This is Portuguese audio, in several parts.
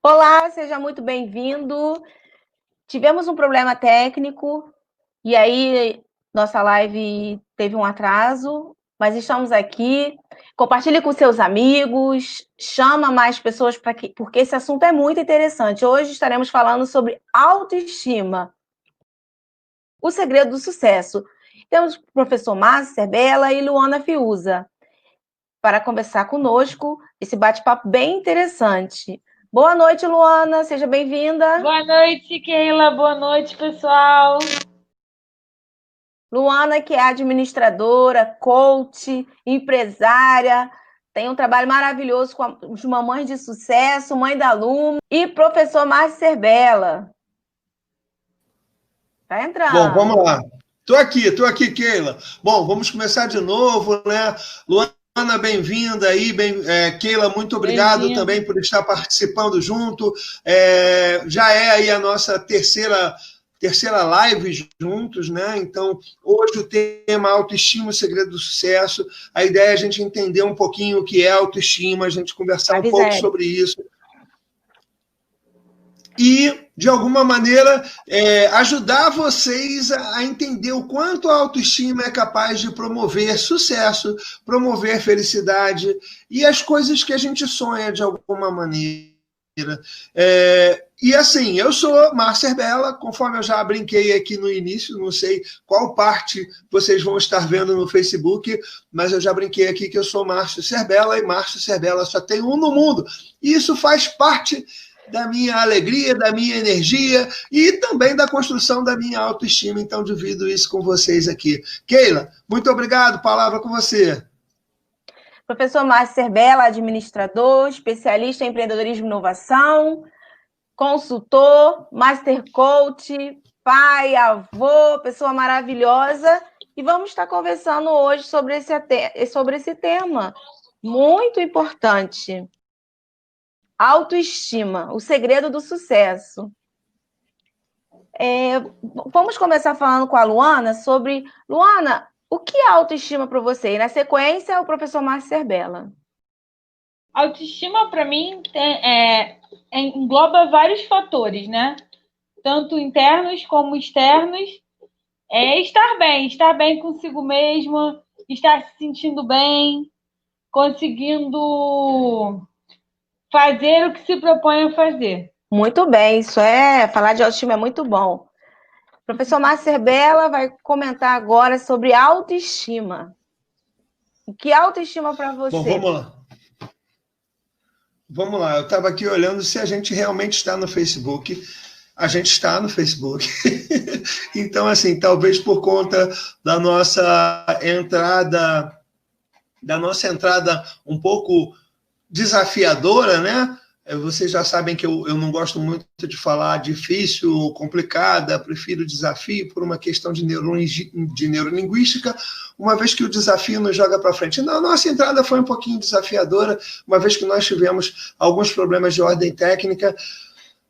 Olá, seja muito bem-vindo. Tivemos um problema técnico e aí nossa live teve um atraso, mas estamos aqui. Compartilhe com seus amigos, chama mais pessoas porque esse assunto é muito interessante. Hoje estaremos falando sobre autoestima, o segredo do sucesso. Temos o professor Márcio Serbella e Luana Fiuza para conversar conosco esse bate-papo bem interessante. Boa noite, Luana, seja bem-vinda. Boa noite, Keila. Boa noite, pessoal. Luana, que é administradora, coach, empresária, tem um trabalho maravilhoso com as mamães de sucesso, mãe da Luma, e professor Márcio Serbella. Tá entrando. Bom, vamos lá. Tô aqui, Keila. Bom, vamos começar de novo, né? Luana, bem-vinda aí. Keila, muito obrigado também por estar participando junto. Já é aí a nossa terceira live juntos, né? Então, hoje o tema autoestima, o segredo do sucesso. A ideia é a gente entender um pouquinho o que é autoestima, a gente conversar um pouco sobre isso. E, de alguma maneira, ajudar vocês a entender o quanto a autoestima é capaz de promover sucesso, promover felicidade e as coisas que a gente sonha de alguma maneira. E assim, eu sou Márcio Serbella, conforme eu já brinquei aqui no início, não sei qual parte vocês vão estar vendo no Facebook, mas eu já brinquei aqui que eu sou Márcio Serbella, e Márcio Serbella só tem um no mundo. E isso faz parte da minha alegria, da minha energia e também da construção da minha autoestima. Então, divido isso com vocês aqui. Keila, muito obrigado. Palavra com você. Professor Márcio Serbella, administrador, especialista em empreendedorismo e inovação, consultor, master coach, pai, avô, pessoa maravilhosa. E vamos estar conversando hoje sobre esse tema muito importante. Autoestima, o segredo do sucesso. Vamos começar falando com a Luana sobre... Luana, o que é autoestima para você? E na sequência, o professor Márcio Serbella. Autoestima, para mim, engloba vários fatores, né? Tanto internos como externos. Estar bem consigo mesma, estar se sentindo bem, conseguindo fazer o que se propõe a fazer. Muito bem, falar de autoestima é muito bom. O professor Márcio Serbella vai comentar agora sobre autoestima. O que é autoestima para você? Bom, vamos lá. Vamos lá, eu estava aqui olhando se a gente realmente está no Facebook. A gente está no Facebook. Então, assim, talvez por conta da nossa entrada um pouco desafiadora, né? Vocês já sabem que eu não gosto muito de falar difícil, complicada, prefiro desafio por uma questão de neurolinguística, uma vez que o desafio nos joga para frente. A nossa entrada foi um pouquinho desafiadora, uma vez que nós tivemos alguns problemas de ordem técnica.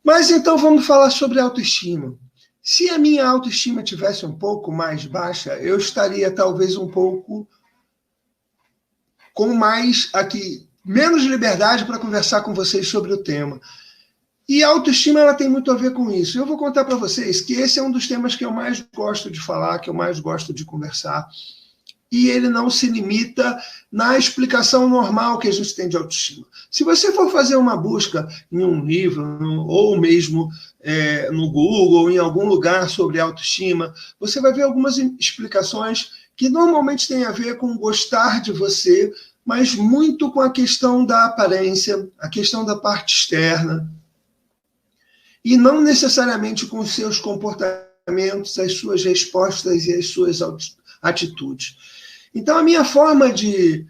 Mas então vamos falar sobre autoestima. Se a minha autoestima tivesse um pouco mais baixa, eu estaria talvez um pouco com menos liberdade para conversar com vocês sobre o tema. E a autoestima ela tem muito a ver com isso. Eu vou contar para vocês que esse é um dos temas que eu mais gosto de falar, que eu mais gosto de conversar. E ele não se limita na explicação normal que a gente tem de autoestima. Se você for fazer uma busca em um livro, ou mesmo no Google, em algum lugar sobre autoestima, você vai ver algumas explicações que normalmente têm a ver com gostar de você, mas muito com a questão da aparência, a questão da parte externa, e não necessariamente com os seus comportamentos, as suas respostas e as suas atitudes. Então, a minha forma de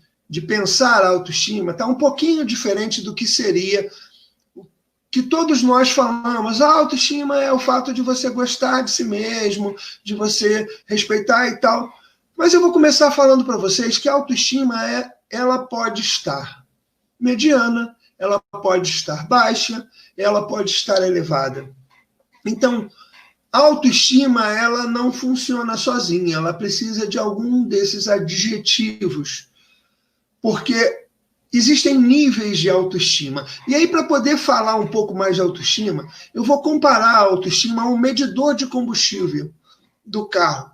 pensar a autoestima está um pouquinho diferente do que seria que todos nós falamos. A autoestima é o fato de você gostar de si mesmo, de você respeitar e tal. Mas eu vou começar falando para vocês que a autoestima ela pode estar mediana, ela pode estar baixa, ela pode estar elevada. Então, a autoestima ela não funciona sozinha, ela precisa de algum desses adjetivos, porque existem níveis de autoestima. E aí, para poder falar um pouco mais de autoestima, eu vou comparar a autoestima a um medidor de combustível do carro.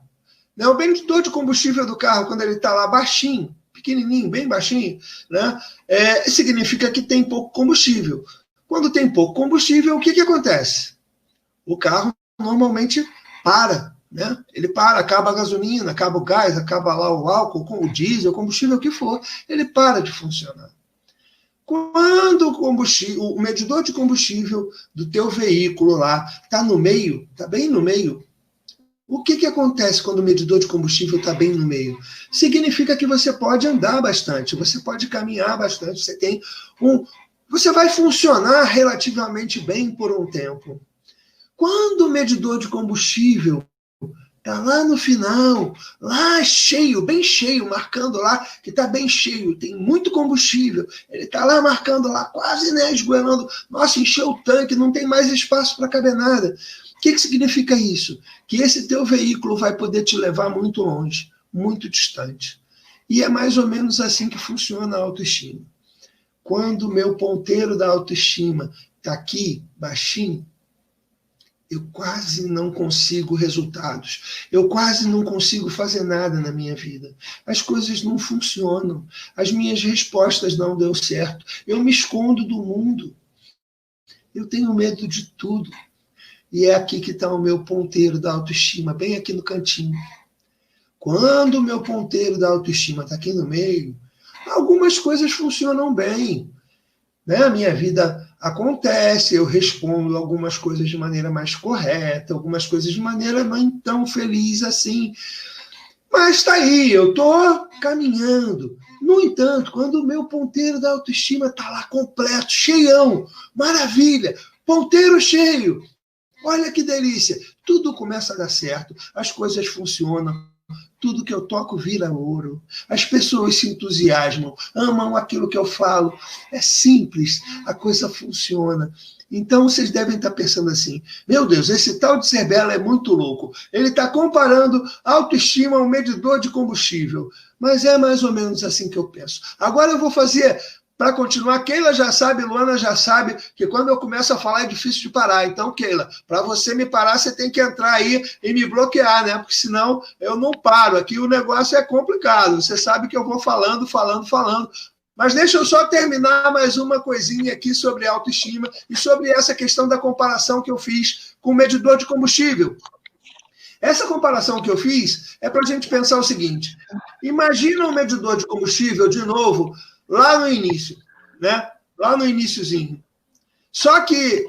Né? O medidor de combustível do carro, quando ele está lá baixinho, pequenininho, bem baixinho, né? Significa que tem pouco combustível. Quando tem pouco combustível, o que acontece? O carro normalmente para. Né? Ele para, acaba a gasolina, acaba o gás, acaba lá o álcool, o diesel, o combustível, o que for, ele para de funcionar. Quando o medidor de combustível do teu veículo lá está no meio, está bem no meio, o que acontece quando o medidor de combustível está bem no meio? Significa que você pode andar bastante, você pode caminhar bastante, você vai funcionar relativamente bem por um tempo. Quando o medidor de combustível está lá no final, lá cheio, bem cheio, marcando lá que está bem cheio, tem muito combustível, ele está lá marcando lá, quase, né, esgoelando, nossa, encheu o tanque, não tem mais espaço para caber nada. O que significa isso? Que esse teu veículo vai poder te levar muito longe, muito distante. E é mais ou menos assim que funciona a autoestima. Quando o meu ponteiro da autoestima está aqui, baixinho, eu quase não consigo resultados. Eu quase não consigo fazer nada na minha vida. As coisas não funcionam. As minhas respostas não dão certo. Eu me escondo do mundo. Eu tenho medo de tudo. E é aqui que está o meu ponteiro da autoestima, bem aqui no cantinho. Quando o meu ponteiro da autoestima está aqui no meio, algumas coisas funcionam bem. Né? A minha vida acontece, eu respondo algumas coisas de maneira mais correta, algumas coisas de maneira não tão feliz assim. Mas está aí, eu estou caminhando. No entanto, quando o meu ponteiro da autoestima está lá completo, cheião, maravilha, ponteiro cheio, olha que delícia, tudo começa a dar certo, as coisas funcionam. Tudo que eu toco vira ouro. As pessoas se entusiasmam, amam aquilo que eu falo. É simples, a coisa funciona. Então, vocês devem estar pensando assim, meu Deus, esse tal de Cerbela é muito louco. Ele está comparando autoestima ao medidor de combustível. Mas é mais ou menos assim que eu penso. Agora eu vou fazer... Para continuar, Keila já sabe, Luana já sabe, que quando eu começo a falar é difícil de parar. Então, Keila, para você me parar, você tem que entrar aí e me bloquear, né? Porque senão eu não paro. Aqui o negócio é complicado. Você sabe que eu vou falando. Mas deixa eu só terminar mais uma coisinha aqui sobre autoestima e sobre essa questão da comparação que eu fiz com o medidor de combustível. Essa comparação que eu fiz é para a gente pensar o seguinte. Imagina um medidor de combustível, de novo, lá no início, né? Lá no iniciozinho. Só que,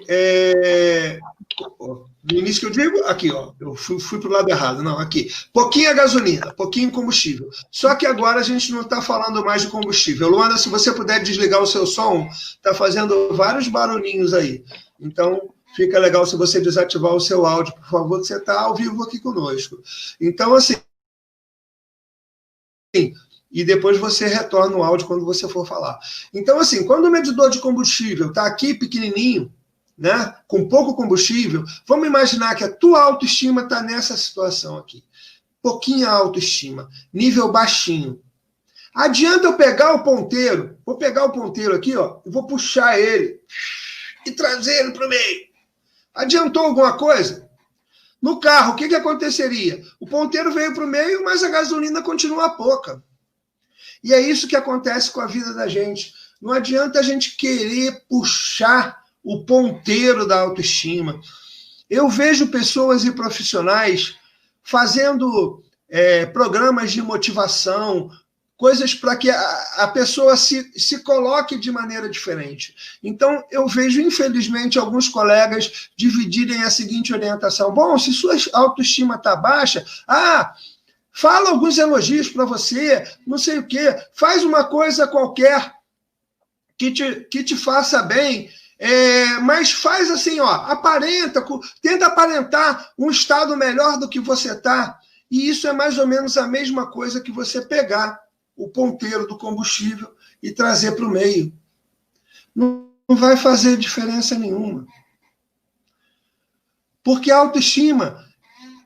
no início que eu digo, aqui, ó, eu fui para o lado errado, não, aqui. Pouquinha gasolina, pouquinho combustível. Só que agora a gente não está falando mais de combustível. Luana, se você puder desligar o seu som, está fazendo vários barulhinhos aí. Então, fica legal se você desativar o seu áudio, por favor, que você está ao vivo aqui conosco. Então, assim... E depois você retorna o áudio quando você for falar. Então, assim, quando o medidor de combustível está aqui pequenininho, né, com pouco combustível, vamos imaginar que a tua autoestima está nessa situação aqui. Pouquinha autoestima, nível baixinho. Adianta eu pegar o ponteiro, vou pegar o ponteiro aqui, ó, e vou puxar ele e trazer ele para o meio. Adiantou alguma coisa? No carro, o que aconteceria? O ponteiro veio para o meio, mas a gasolina continua pouca. E é isso que acontece com a vida da gente. Não adianta a gente querer puxar o ponteiro da autoestima. Eu vejo pessoas e profissionais fazendo programas de motivação, coisas para que a pessoa se coloque de maneira diferente. Então, eu vejo, infelizmente, alguns colegas dividirem a seguinte orientação. Bom, se sua autoestima está baixa, fala alguns elogios para você, não sei o quê, faz uma coisa qualquer que te faça bem, mas faz assim, ó, tenta aparentar um estado melhor do que você está, e isso é mais ou menos a mesma coisa que você pegar o ponteiro do combustível e trazer para o meio. Não vai fazer diferença nenhuma. Porque a autoestima...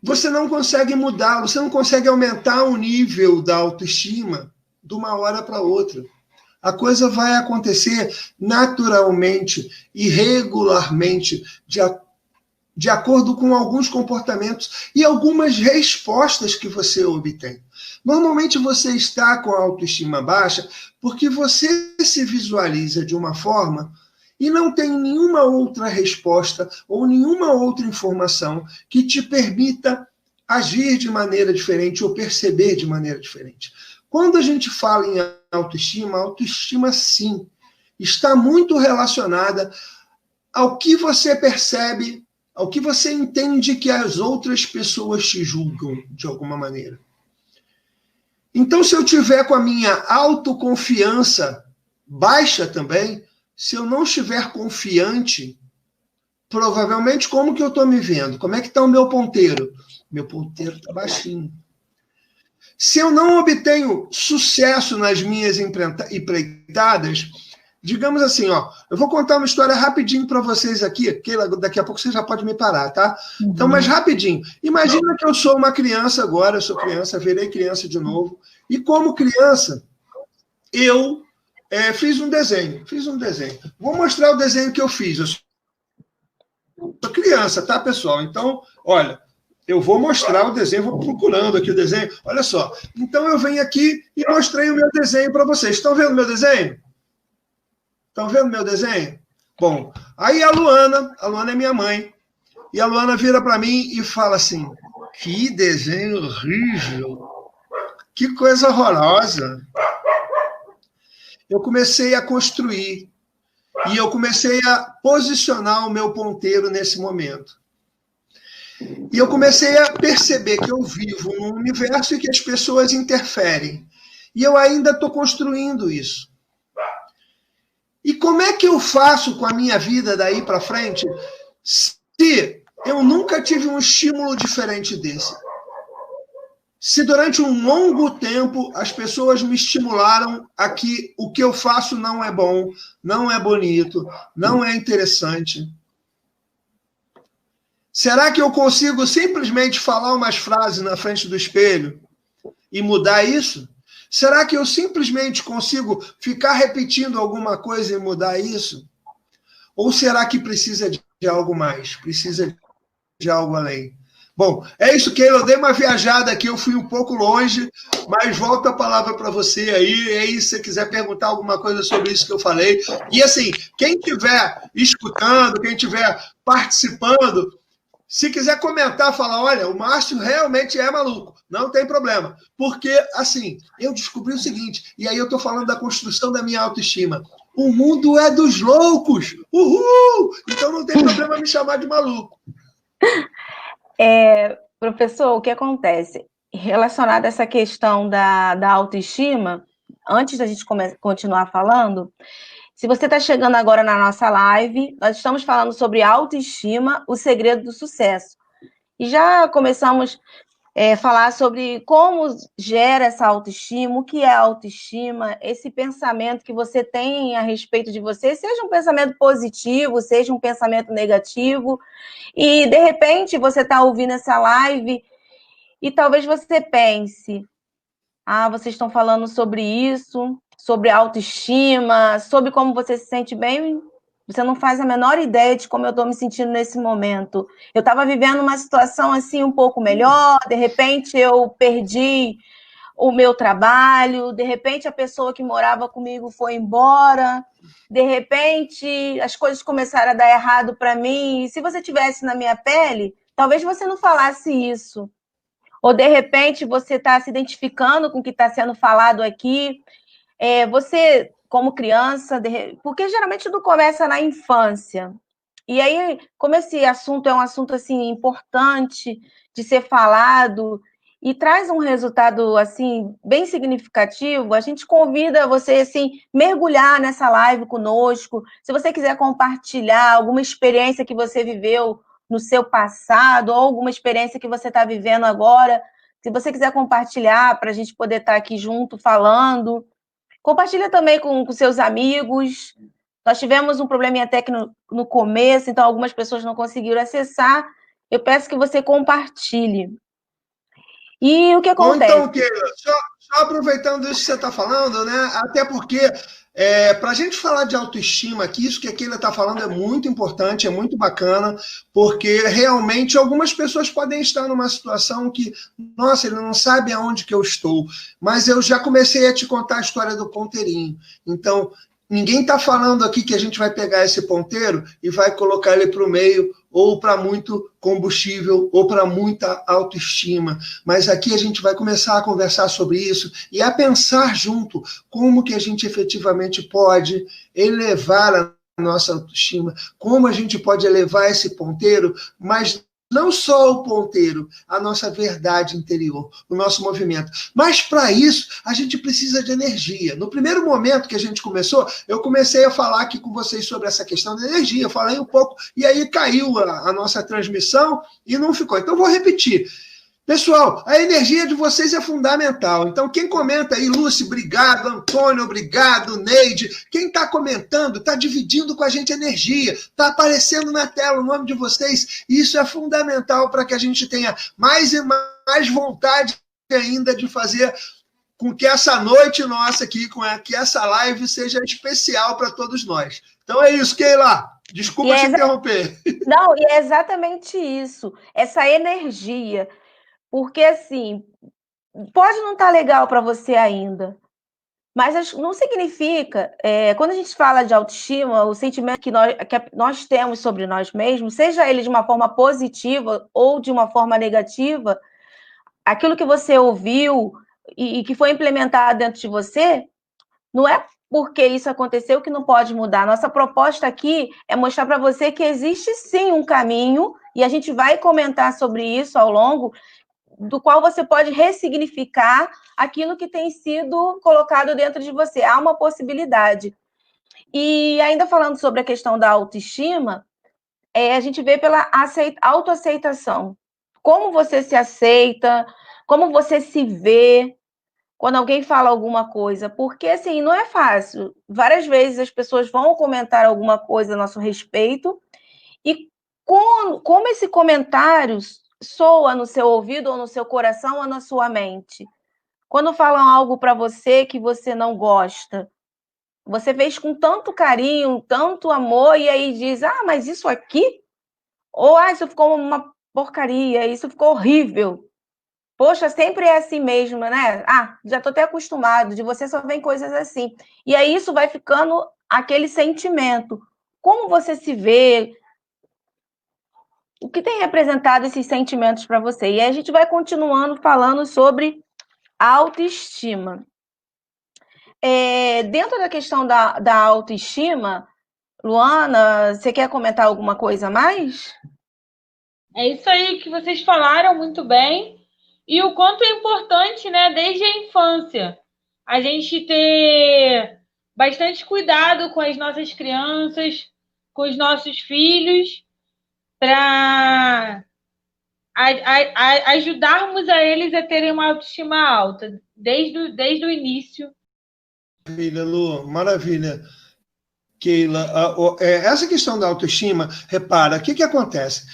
Você não consegue mudar, você não consegue aumentar o nível da autoestima de uma hora para outra. A coisa vai acontecer naturalmente e regularmente, de acordo com alguns comportamentos e algumas respostas que você obtém. Normalmente você está com a autoestima baixa porque você se visualiza de uma forma e não tem nenhuma outra resposta ou nenhuma outra informação que te permita agir de maneira diferente ou perceber de maneira diferente. Quando a gente fala em autoestima, a autoestima, sim, está muito relacionada ao que você percebe, ao que você entende que as outras pessoas te julgam de alguma maneira. Então, se eu tiver com a minha autoconfiança baixa também, se eu não estiver confiante, provavelmente como que eu estou me vendo? Como é que está o meu ponteiro? Meu ponteiro está baixinho. Se eu não obtenho sucesso nas minhas empreitadas, digamos assim, ó, eu vou contar uma história rapidinho para vocês aqui, que daqui a pouco você já pode me parar, tá? Então, mas rapidinho. Imagina que eu sou uma criança agora, eu sou criança, virei criança de novo, e como criança, eu fiz um desenho. Vou mostrar o desenho que eu fiz. Eu sou criança, tá, pessoal? Então, olha, eu vou mostrar o desenho, vou procurando aqui o desenho. Olha só. Então, eu venho aqui e mostrei o meu desenho para vocês. Estão vendo meu desenho? Estão vendo meu desenho? Bom, aí a Luana é minha mãe, e a Luana vira para mim e fala assim, que desenho horrível, que coisa horrorosa. Eu comecei a construir, e eu comecei a posicionar o meu ponteiro nesse momento. E eu comecei a perceber que eu vivo num universo e que as pessoas interferem. E eu ainda estou construindo isso. E como é que eu faço com a minha vida daí para frente se eu nunca tive um estímulo diferente desse? Se durante um longo tempo as pessoas me estimularam a que o que eu faço não é bom, não é bonito, não é interessante. Será que eu consigo simplesmente falar umas frases na frente do espelho e mudar isso? Será que eu simplesmente consigo ficar repetindo alguma coisa e mudar isso? Ou será que precisa de algo mais? Precisa de algo além? Bom, é isso, Keila. Eu dei uma viajada aqui, eu fui um pouco longe, mas volto a palavra para você aí. E aí, se você quiser perguntar alguma coisa sobre isso que eu falei. E assim, quem estiver escutando, quem estiver participando, se quiser comentar, falar, olha, o Márcio realmente é maluco, não tem problema. Porque, assim, eu descobri o seguinte, e aí eu estou falando da construção da minha autoestima. O mundo é dos loucos! Uhul! Então não tem problema me chamar de maluco. Professor, o que acontece? Relacionado a essa questão da autoestima, antes da gente continuar falando, se você está chegando agora na nossa live, nós estamos falando sobre autoestima, o segredo do sucesso. E já começamos a falar sobre como gera essa autoestima, o que é autoestima, esse pensamento que você tem a respeito de você, seja um pensamento positivo, seja um pensamento negativo. E, de repente, você está ouvindo essa live e talvez você pense, vocês estão falando sobre isso, sobre autoestima, sobre como você se sente bem, você não faz a menor ideia de como eu estou me sentindo nesse momento. Eu estava vivendo uma situação assim um pouco melhor, de repente eu perdi o meu trabalho, de repente a pessoa que morava comigo foi embora, de repente as coisas começaram a dar errado para mim, e se você estivesse na minha pele, talvez você não falasse isso. Ou, de repente, você está se identificando com o que está sendo falado aqui. Você, como criança, porque geralmente tudo começa na infância. E aí, como esse assunto é um assunto assim, importante de ser falado e traz um resultado assim, bem significativo, a gente convida você assim, mergulhar nessa live conosco. Se você quiser compartilhar alguma experiência que você viveu no seu passado, ou alguma experiência que você está vivendo agora, se você quiser compartilhar para a gente poder estar aqui junto falando, compartilha também com seus amigos. Nós tivemos um probleminha técnico no começo, então algumas pessoas não conseguiram acessar. Eu peço que você compartilhe. E o que acontece? Ou então, Keila, só aproveitando isso que você está falando, né? Até porque Para a gente falar de autoestima aqui, isso que a Keila está falando é muito importante, é muito bacana, porque realmente algumas pessoas podem estar numa situação que, nossa, ele não sabe aonde que eu estou, mas eu já comecei a te contar a história do ponteirinho. Então, ninguém está falando aqui que a gente vai pegar esse ponteiro e vai colocar ele para o meio, ou para muito combustível, ou para muita autoestima. Mas aqui a gente vai começar a conversar sobre isso e a pensar junto como que a gente efetivamente pode elevar a nossa autoestima, como a gente pode elevar esse ponteiro, mas não só o ponteiro, a nossa verdade interior, o nosso movimento. Mas, para isso, a gente precisa de energia. No primeiro momento que a gente começou, eu comecei a falar aqui com vocês sobre essa questão da energia. Eu falei um pouco, e aí caiu a nossa transmissão e não ficou. Então, vou repetir. Pessoal, a energia de vocês é fundamental. Então, quem comenta aí, Lúcia, obrigado, Antônio, obrigado, Neide. Quem está comentando, está dividindo com a gente energia, está aparecendo na tela o nome de vocês. Isso é fundamental para que a gente tenha mais e mais vontade ainda de fazer com que essa noite nossa aqui, que essa live seja especial para todos nós. Então é isso, Keila. Desculpa te interromper. Não, e é exatamente isso. Essa energia. Porque, assim, pode não estar legal para você ainda, mas não significa, quando a gente fala de autoestima, o sentimento que nós temos sobre nós mesmos, seja ele de uma forma positiva ou de uma forma negativa, aquilo que você ouviu e que foi implementado dentro de você, não é porque isso aconteceu que não pode mudar. Nossa proposta aqui é mostrar para você que existe sim um caminho, e a gente vai comentar sobre isso ao longo, do qual você pode ressignificar aquilo que tem sido colocado dentro de você. Há uma possibilidade. E ainda falando sobre a questão da autoestima, a gente vê pela autoaceitação. Como você se aceita, como você se vê quando alguém fala alguma coisa. Porque, assim, não é fácil. Várias vezes as pessoas vão comentar alguma coisa a nosso respeito e como esse comentário soa no seu ouvido ou no seu coração ou na sua mente. Quando falam algo para você que você não gosta, você fez com tanto carinho, tanto amor, e aí diz, mas isso aqui? Ou, isso ficou uma porcaria, isso ficou horrível. Poxa, sempre é assim mesmo, né? Já estou até acostumado, de você só vem coisas assim. E aí isso vai ficando aquele sentimento. Como você se vê? O que tem representado esses sentimentos para você? E aí a gente vai continuando falando sobre autoestima. Dentro da questão da autoestima, Luana, você quer comentar alguma coisa a mais? É isso aí que vocês falaram muito bem. E o quanto é importante, né, desde a infância, a gente ter bastante cuidado com as nossas crianças, com os nossos filhos, para ajudarmos a eles a terem uma autoestima alta, desde o início. Maravilha, Lu, maravilha. Keila, essa questão da autoestima, repara, o que acontece?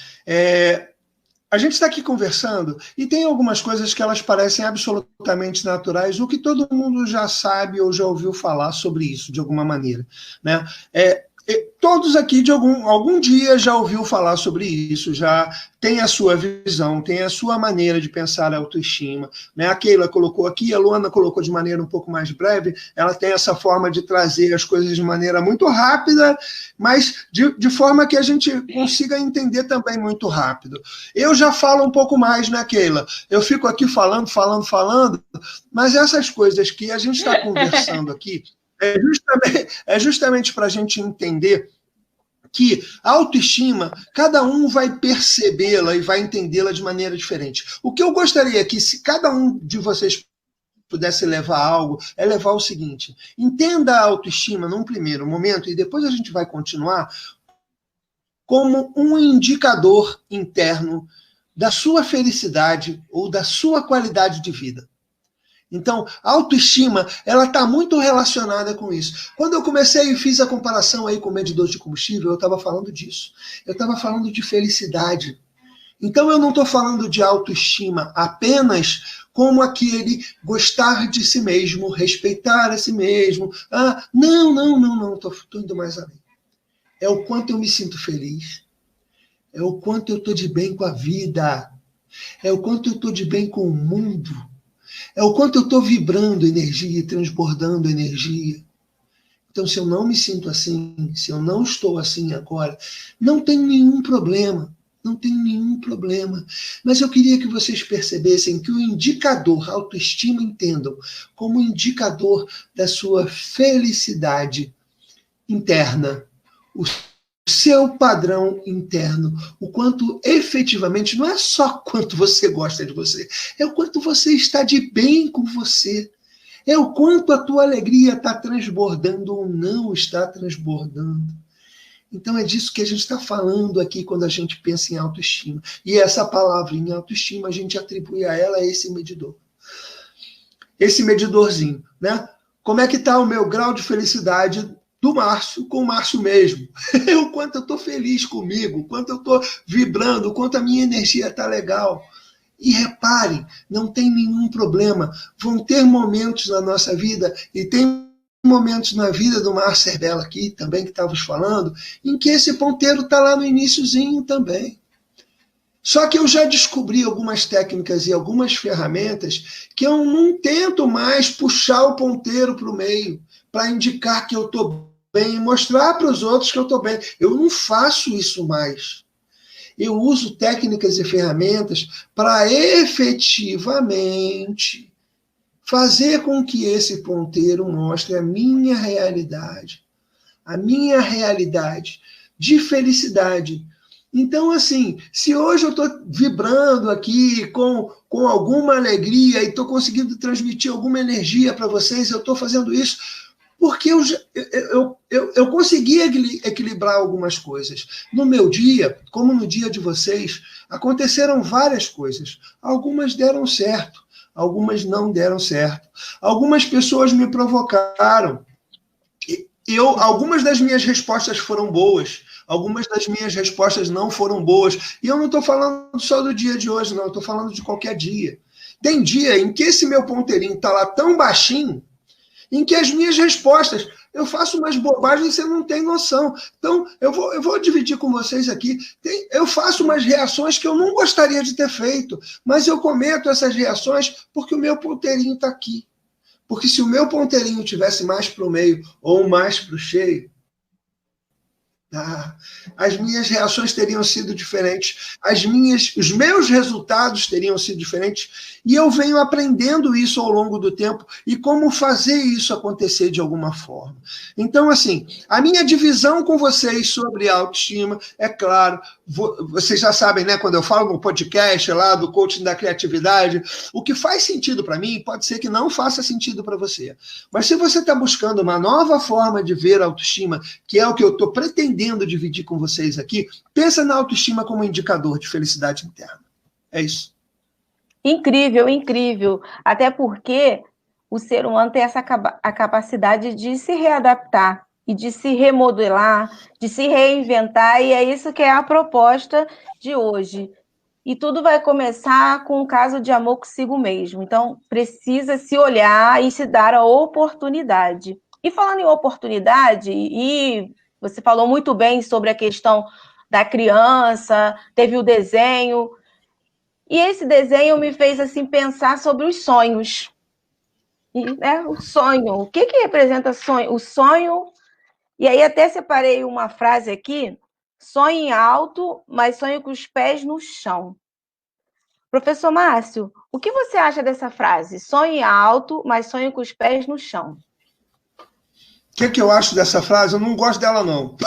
A gente está aqui conversando e tem algumas coisas que elas parecem absolutamente naturais, o que todo mundo já sabe ou já ouviu falar sobre isso, de alguma maneira, né? Todos aqui, de algum dia, já ouviu falar sobre isso, já tem a sua visão, tem a sua maneira de pensar a autoestima, né? A Keila colocou aqui, a Luana colocou de maneira um pouco mais breve, ela tem essa forma de trazer as coisas de maneira muito rápida, mas de forma que a gente consiga entender também muito rápido. Eu já falo um pouco mais, né, Keila? Eu fico aqui falando, mas essas coisas que a gente está conversando aqui, é justamente para a gente entender que a autoestima, cada um vai percebê-la e vai entendê-la de maneira diferente. O que eu gostaria é que, se cada um de vocês pudesse levar algo, é levar o seguinte: entenda a autoestima num primeiro momento, e depois a gente vai continuar, como um indicador interno da sua felicidade ou da sua qualidade de vida. Então, a autoestima, ela está muito relacionada com isso. Quando eu comecei e fiz a comparação aí com o medidor de combustível, eu estava falando disso. Eu estava falando de felicidade. Então, eu não estou falando de autoestima apenas como aquele gostar de si mesmo, respeitar a si mesmo. Não, estou indo mais além. É o quanto eu me sinto feliz, é o quanto eu estou de bem com a vida, é o quanto eu estou de bem com o mundo, é o quanto eu estou vibrando energia, transbordando energia. Então, se eu não me sinto assim, se eu não estou assim agora, não tem nenhum problema. Não tem nenhum problema. Mas eu queria que vocês percebessem que o indicador, autoestima, entendam, como indicador da sua felicidade interna, o seu padrão interno, o quanto efetivamente, não é só quanto você gosta de você, é o quanto você está de bem com você. É o quanto a tua alegria está transbordando ou não está transbordando. Então é disso que a gente está falando aqui quando a gente pensa em autoestima. E essa palavra em autoestima, a gente atribui a ela esse medidor. Esse medidorzinho, né? Como é que está o meu grau de felicidade do Márcio com o Márcio mesmo? O quanto eu estou feliz comigo, o quanto eu estou vibrando, o quanto a minha energia está legal. E reparem, não tem nenhum problema. Vão ter momentos na nossa vida, e tem momentos na vida do Márcio Cervela aqui, também que estávamos falando, em que esse ponteiro está lá no iniciozinho também. Só que eu já descobri algumas técnicas e algumas ferramentas que eu não tento mais puxar o ponteiro para o meio, para indicar que eu estou bem e mostrar para os outros que eu estou bem. Eu não faço isso mais. Eu uso técnicas e ferramentas para efetivamente fazer com que esse ponteiro mostre a minha realidade de felicidade. Então, assim, se hoje eu estou vibrando aqui com alguma alegria e estou conseguindo transmitir alguma energia para vocês, eu estou fazendo isso porque eu consegui equilibrar algumas coisas. No meu dia, como no dia de vocês, aconteceram várias coisas. Algumas deram certo, algumas não deram certo. Algumas pessoas me provocaram. Algumas das minhas respostas foram boas, algumas das minhas respostas não foram boas. E eu não estou falando só do dia de hoje, não. Eu estou falando de qualquer dia. Tem dia em que esse meu ponteirinho está lá tão baixinho, em que as minhas respostas, eu faço umas bobagens e você não tem noção. Então, eu vou dividir com vocês aqui. Eu faço umas reações que eu não gostaria de ter feito, mas eu cometo essas reações porque o meu ponteirinho está aqui. Porque se o meu ponteirinho tivesse mais para o meio ou mais para o cheio, as minhas reações teriam sido diferentes, os meus resultados teriam sido diferentes, e eu venho aprendendo isso ao longo do tempo e como fazer isso acontecer de alguma forma. Então, assim, a minha divisão com vocês sobre autoestima, é claro, vocês já sabem, né, quando eu falo no podcast lá do coaching da criatividade, o que faz sentido para mim pode ser que não faça sentido para você. Mas se você está buscando uma nova forma de ver a autoestima, que é o que eu estou pretendendo dividir com vocês aqui, pensa na autoestima como indicador de felicidade interna. É isso. Incrível, incrível. Até porque o ser humano tem a capacidade de se readaptar e de se remodelar, de se reinventar, e é isso que é a proposta de hoje. E tudo vai começar com um caso de amor consigo mesmo. Então, precisa se olhar e se dar a oportunidade. E falando em oportunidade, e você falou muito bem sobre a questão da criança, teve o desenho, e esse desenho me fez assim pensar sobre os sonhos. O sonho, o que representa sonho? O sonho, e aí até separei uma frase aqui: sonhe alto, mas sonhe com os pés no chão. Professor Márcio, o que você acha dessa frase? Sonhe alto, mas sonhe com os pés no chão. O que eu acho dessa frase? Eu não gosto dela, não.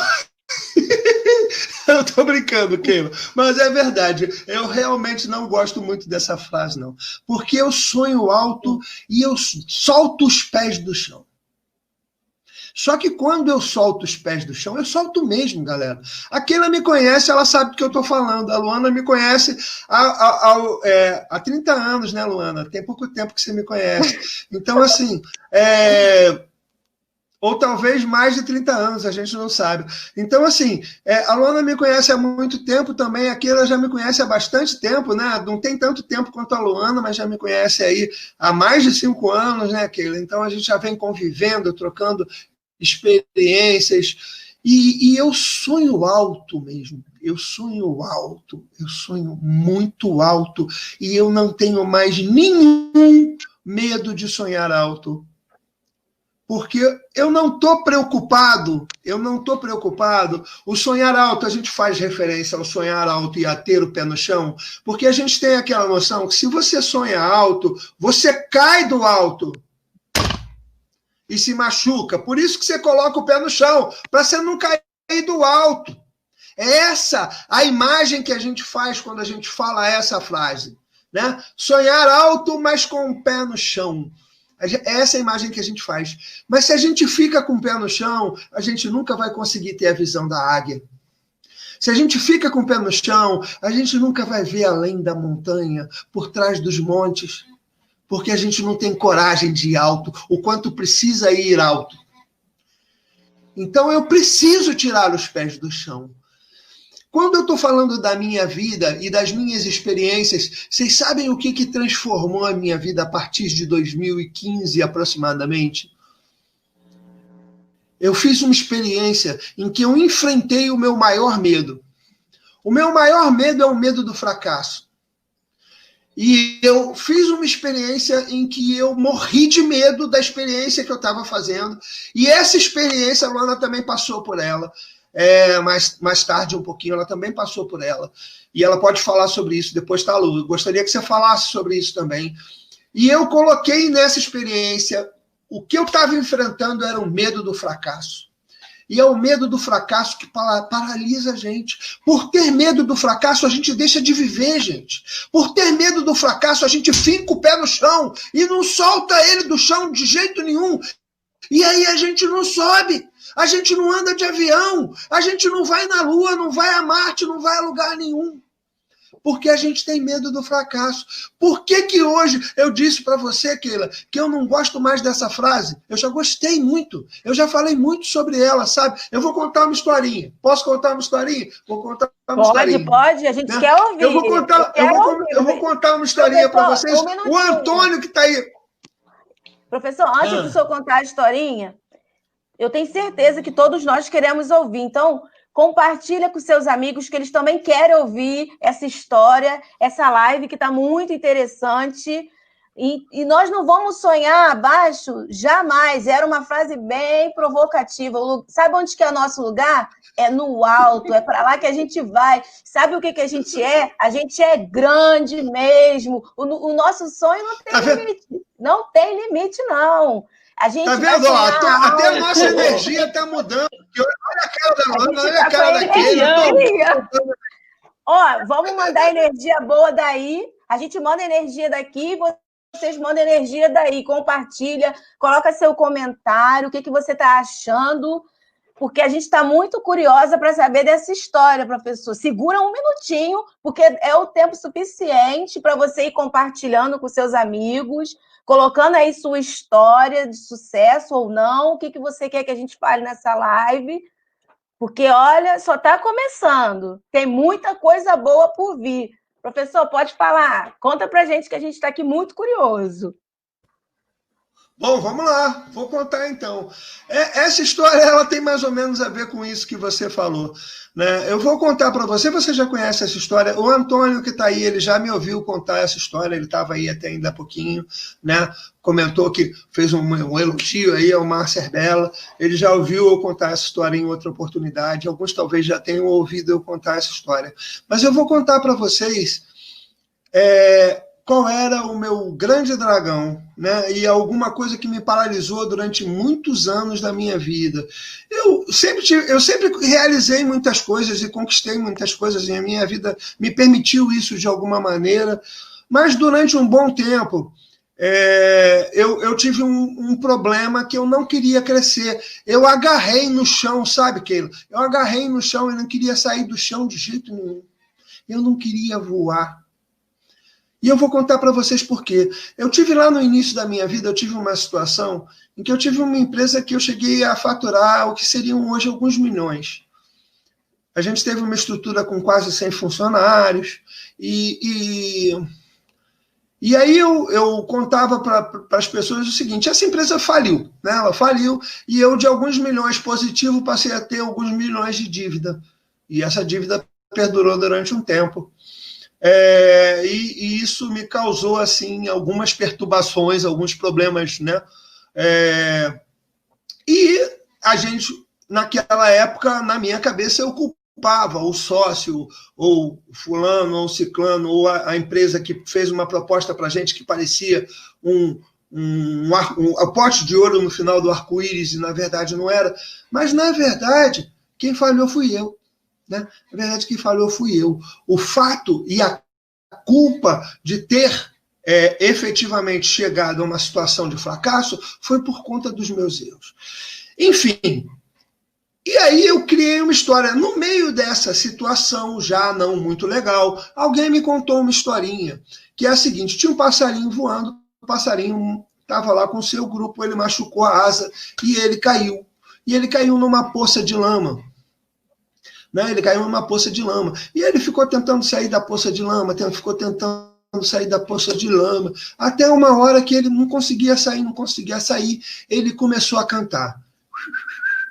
Eu tô brincando, Keila, mas é verdade. Eu realmente não gosto muito dessa frase, não. Porque eu sonho alto e eu solto os pés do chão. Só que quando eu solto os pés do chão, eu solto mesmo, galera. A Keila me conhece, ela sabe do que eu tô falando. A Luana me conhece há 30 anos, né, Luana? Tem pouco tempo que você me conhece. Então, assim, Ou talvez mais de 30 anos, a gente não sabe. Então, assim, a Luana me conhece há muito tempo também, a Keila já me conhece há bastante tempo, né? Não tem tanto tempo quanto a Luana, mas já me conhece aí há mais de 5 anos, né, Keila? Então, a gente já vem convivendo, trocando experiências, e eu sonho alto mesmo. Eu sonho alto, eu sonho muito alto, e eu não tenho mais nenhum medo de sonhar alto. Porque eu não estou preocupado. O sonhar alto, a gente faz referência ao sonhar alto e a ter o pé no chão, porque a gente tem aquela noção que se você sonha alto, você cai do alto e se machuca. Por isso que você coloca o pé no chão, para você não cair do alto. É essa a imagem que a gente faz quando a gente fala essa frase, né? Sonhar alto, mas com o pé no chão. Essa é a imagem que a gente faz. Mas se a gente fica com o pé no chão, a gente nunca vai conseguir ter a visão da águia. Se a gente fica com o pé no chão, a gente nunca vai ver além da montanha, por trás dos montes, porque a gente não tem coragem de ir alto, o quanto precisa ir alto. Então eu preciso tirar os pés do chão. Quando eu estou falando da minha vida e das minhas experiências, vocês sabem o que transformou a minha vida a partir de 2015 aproximadamente? Eu fiz uma experiência em que eu enfrentei o meu maior medo. O meu maior medo é o medo do fracasso. E eu fiz uma experiência em que eu morri de medo da experiência que eu estava fazendo. E essa experiência, a Luana também passou por ela. Mais tarde, um pouquinho, ela também passou por ela. E ela pode falar sobre isso depois, tá, Lu? Eu gostaria que você falasse sobre isso também. E eu coloquei nessa experiência, o que eu estava enfrentando era o medo do fracasso. E é o medo do fracasso que paralisa a gente. Por ter medo do fracasso, a gente deixa de viver, gente. Por ter medo do fracasso, a gente finca o pé no chão e não solta ele do chão de jeito nenhum. E aí a gente não sobe. A gente não anda de avião, a gente não vai na Lua, não vai a Marte, não vai a lugar nenhum. Porque a gente tem medo do fracasso. Por que hoje eu disse para você, Keila, que eu não gosto mais dessa frase? Eu já gostei muito, eu já falei muito sobre ela, sabe? Eu vou contar uma historinha. Posso contar uma historinha? Vou contar uma historinha. Pode, a gente quer ouvir. Eu vou contar uma historinha para vocês. O Antônio que está aí. Professor, antes do senhor contar a historinha, eu tenho certeza que todos nós queremos ouvir. Então, compartilha com seus amigos que eles também querem ouvir essa história, essa live que está muito interessante. E nós não vamos sonhar abaixo jamais. Era uma frase bem provocativa. Sabe onde que é o nosso lugar? É no alto, é para lá que a gente vai. Sabe o que a gente é? A gente é grande mesmo. O nosso sonho não tem limite. Não tem limite, não. A gente tá vendo? Até a nossa energia está mudando. Olha a cara da Luana, olha a cara daquele. Ó, vamos mandar energia boa daí. A gente manda energia daqui, vocês mandam energia daí. Compartilha, coloca seu comentário, o que você está achando, porque a gente está muito curiosa para saber dessa história, professor. Segura um minutinho, porque é o tempo suficiente para você ir compartilhando com seus amigos, colocando aí sua história de sucesso ou não, o que você quer que a gente fale nessa live, porque, olha, só está começando, tem muita coisa boa por vir. Professor, pode falar, conta para a gente que a gente está aqui muito curioso. Bom, vamos lá, vou contar então. Essa história ela tem mais ou menos a ver com isso que você falou, né? Eu vou contar para você, você já conhece essa história. O Antônio que está aí, ele já me ouviu contar essa história, ele estava aí até ainda há pouquinho, né? Comentou que fez um elogio aí ao Mar Cerbella, ele já ouviu eu contar essa história em outra oportunidade, alguns talvez já tenham ouvido eu contar essa história. Mas eu vou contar para vocês qual era o meu grande dragão, né? E alguma coisa que me paralisou durante muitos anos da minha vida. Eu sempre realizei muitas coisas e conquistei muitas coisas, e a minha vida me permitiu isso de alguma maneira, mas durante um bom tempo eu tive um problema que eu não queria crescer. Eu agarrei no chão, sabe, Keila? Eu agarrei no chão e não queria sair do chão de jeito nenhum. Eu não queria voar. E eu vou contar para vocês por quê. Eu tive lá no início da minha vida, eu tive uma situação em que eu tive uma empresa que eu cheguei a faturar o que seriam hoje alguns milhões. A gente teve uma estrutura com quase 100 funcionários, e aí eu contava para as pessoas o seguinte: essa empresa faliu, né? Ela faliu, e eu de alguns milhões positivo passei a ter alguns milhões de dívida. E essa dívida perdurou durante um tempo. E isso me causou assim algumas perturbações, alguns problemas, né? E a gente, naquela época, na minha cabeça, eu culpava o sócio, ou fulano, ou ciclano, ou a empresa que fez uma proposta para a gente que parecia um pote de ouro no final do arco-íris, e na verdade não era. Mas, na verdade, quem falhou fui eu. Né? Na verdade, quem falhou fui eu. O fato e a culpa de ter efetivamente chegado a uma situação de fracasso foi por conta dos meus erros. Enfim, e aí eu criei uma história. No meio dessa situação, já não muito legal, alguém me contou uma historinha, que é a seguinte: tinha um passarinho voando, o passarinho estava lá com o seu grupo, ele machucou a asa e ele caiu. E ele caiu numa poça de lama. Né? Ele caiu numa poça de lama. E ele ficou tentando sair da poça de lama, ficou tentando sair da poça de lama, até uma hora que ele não conseguia sair, ele começou a cantar.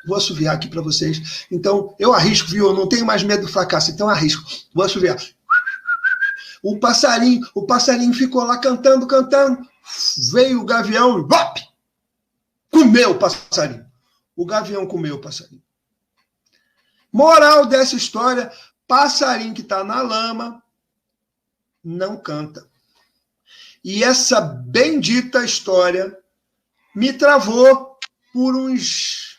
Vou assoviar aqui para vocês. Então, eu arrisco, viu? Eu não tenho mais medo do fracasso, então arrisco. Vou assoviar. O passarinho ficou lá cantando. Veio o gavião e comeu o passarinho. O gavião comeu o passarinho. Moral dessa história: passarinho que está na lama não canta. E essa bendita história me travou por uns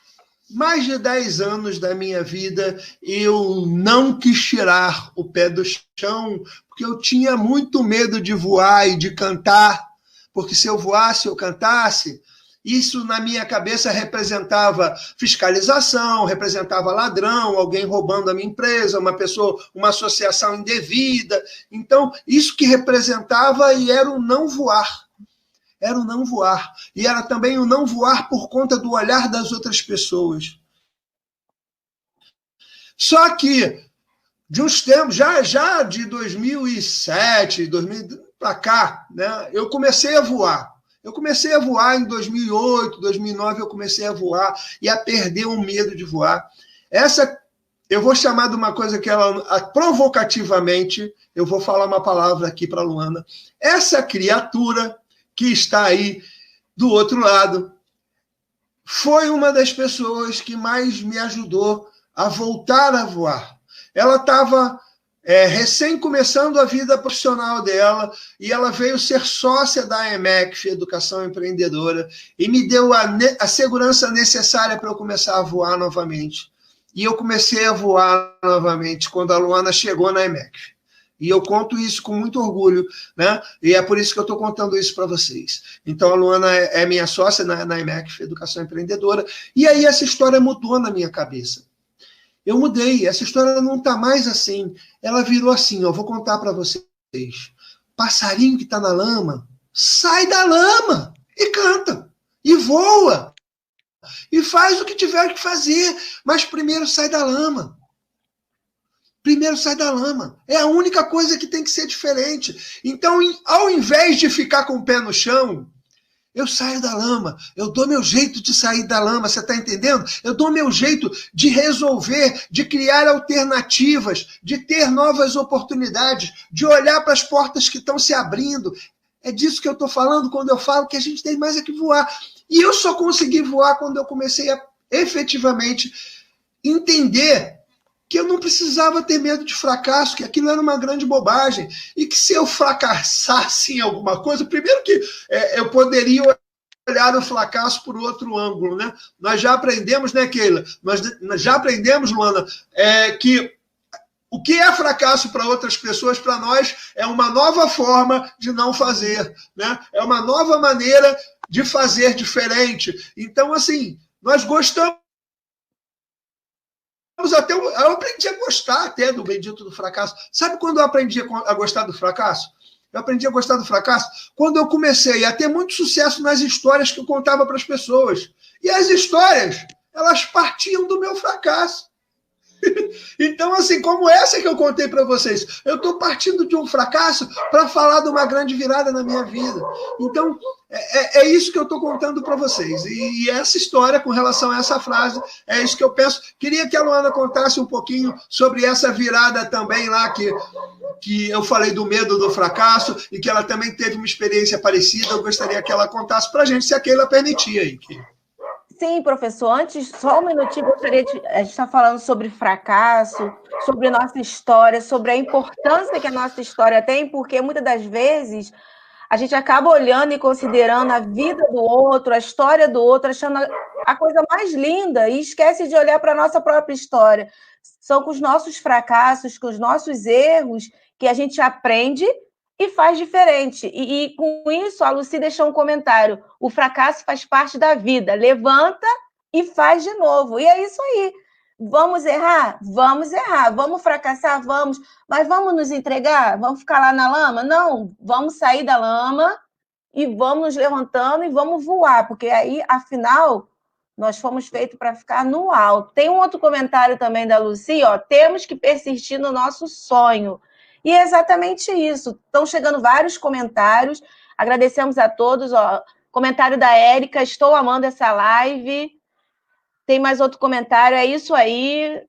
mais de 10 anos da minha vida. Eu não quis tirar o pé do chão, porque eu tinha muito medo de voar e de cantar, porque se eu voasse, eu cantasse, isso na minha cabeça representava fiscalização, representava ladrão, alguém roubando a minha empresa, uma associação indevida. Então, isso que representava, e era o não voar. Era o não voar. E era também o não voar por conta do olhar das outras pessoas. Só que, de uns tempos, já de 2007, 2000 para cá, né, eu comecei a voar. Eu comecei a voar em 2008, 2009, eu comecei a voar e a perder o medo de voar. Eu vou chamar de uma coisa que ela, provocativamente, eu vou falar uma palavra aqui para a Luana. Essa criatura que está aí do outro lado foi uma das pessoas que mais me ajudou a voltar a voar. Ela estava recém começando a vida profissional dela, e ela veio ser sócia da EMECF, Educação Empreendedora, e me deu a segurança necessária para eu começar a voar novamente. E eu comecei a voar novamente quando a Luana chegou na EMECF. E eu conto isso com muito orgulho, né? E é por isso que eu estou contando isso para vocês. Então, a Luana é minha sócia na EMECF, Educação Empreendedora, e aí essa história mudou na minha cabeça. Eu mudei, essa história não está mais assim. Ela virou assim, vou contar para vocês. Passarinho que está na lama, sai da lama e canta, e voa, e faz o que tiver que fazer, mas primeiro sai da lama. Primeiro sai da lama. É a única coisa que tem que ser diferente. Então, ao invés de ficar com o pé no chão, eu saio da lama, eu dou meu jeito de sair da lama, você está entendendo? Eu dou meu jeito de resolver, de criar alternativas, de ter novas oportunidades, de olhar para as portas que estão se abrindo. É disso que eu estou falando quando eu falo que a gente tem mais é que voar. E eu só consegui voar quando eu comecei a efetivamente entender que eu não precisava ter medo de fracasso, que aquilo era uma grande bobagem, e que se eu fracassasse em alguma coisa, primeiro que eu poderia olhar o fracasso por outro ângulo, né? Nós já aprendemos, né, Keila? Nós já aprendemos, Luana, que o que é fracasso para outras pessoas, para nós, é uma nova forma de não fazer, né? É uma nova maneira de fazer diferente. Então, assim, nós gostamos até, eu aprendi a gostar até do bendito do fracasso. Sabe quando eu aprendi a gostar do fracasso? Eu aprendi a gostar do fracasso quando eu comecei a ter muito sucesso nas histórias que eu contava para as pessoas. E as histórias, elas partiam do meu fracasso. Então, assim, como essa que eu contei para vocês, eu estou partindo de um fracasso para falar de uma grande virada na minha vida. Então, é isso que eu estou contando para vocês. E essa história, com relação a essa frase, é isso que eu penso. Queria que a Luana contasse um pouquinho sobre essa virada também lá, que eu falei do medo do fracasso, e que ela também teve uma experiência parecida. Eu gostaria que ela contasse para a gente, se a Keila permitia aí. Sim, professor, antes, só um minutinho, gostaria de... A gente está falando sobre fracasso, sobre nossa história, sobre a importância que a nossa história tem, porque muitas das vezes a gente acaba olhando e considerando a vida do outro, a história do outro, achando a coisa mais linda e esquece de olhar para a nossa própria história. São com os nossos fracassos, com os nossos erros, que a gente aprende e faz diferente. E com isso, a Lucy deixou um comentário. O fracasso faz parte da vida. Levanta e faz de novo. E é isso aí. Vamos errar? Vamos errar. Vamos fracassar? Vamos. Mas vamos nos entregar? Vamos ficar lá na lama? Não. Vamos sair da lama e vamos nos levantando e vamos voar. Porque aí, afinal, nós fomos feitos para ficar no alto. Tem um outro comentário também da Lucy, ó. Temos que persistir no nosso sonho. E é exatamente isso. Estão chegando vários comentários. Agradecemos a todos. Ó. Comentário da Érica. Estou amando essa live. Tem mais outro comentário. É isso aí.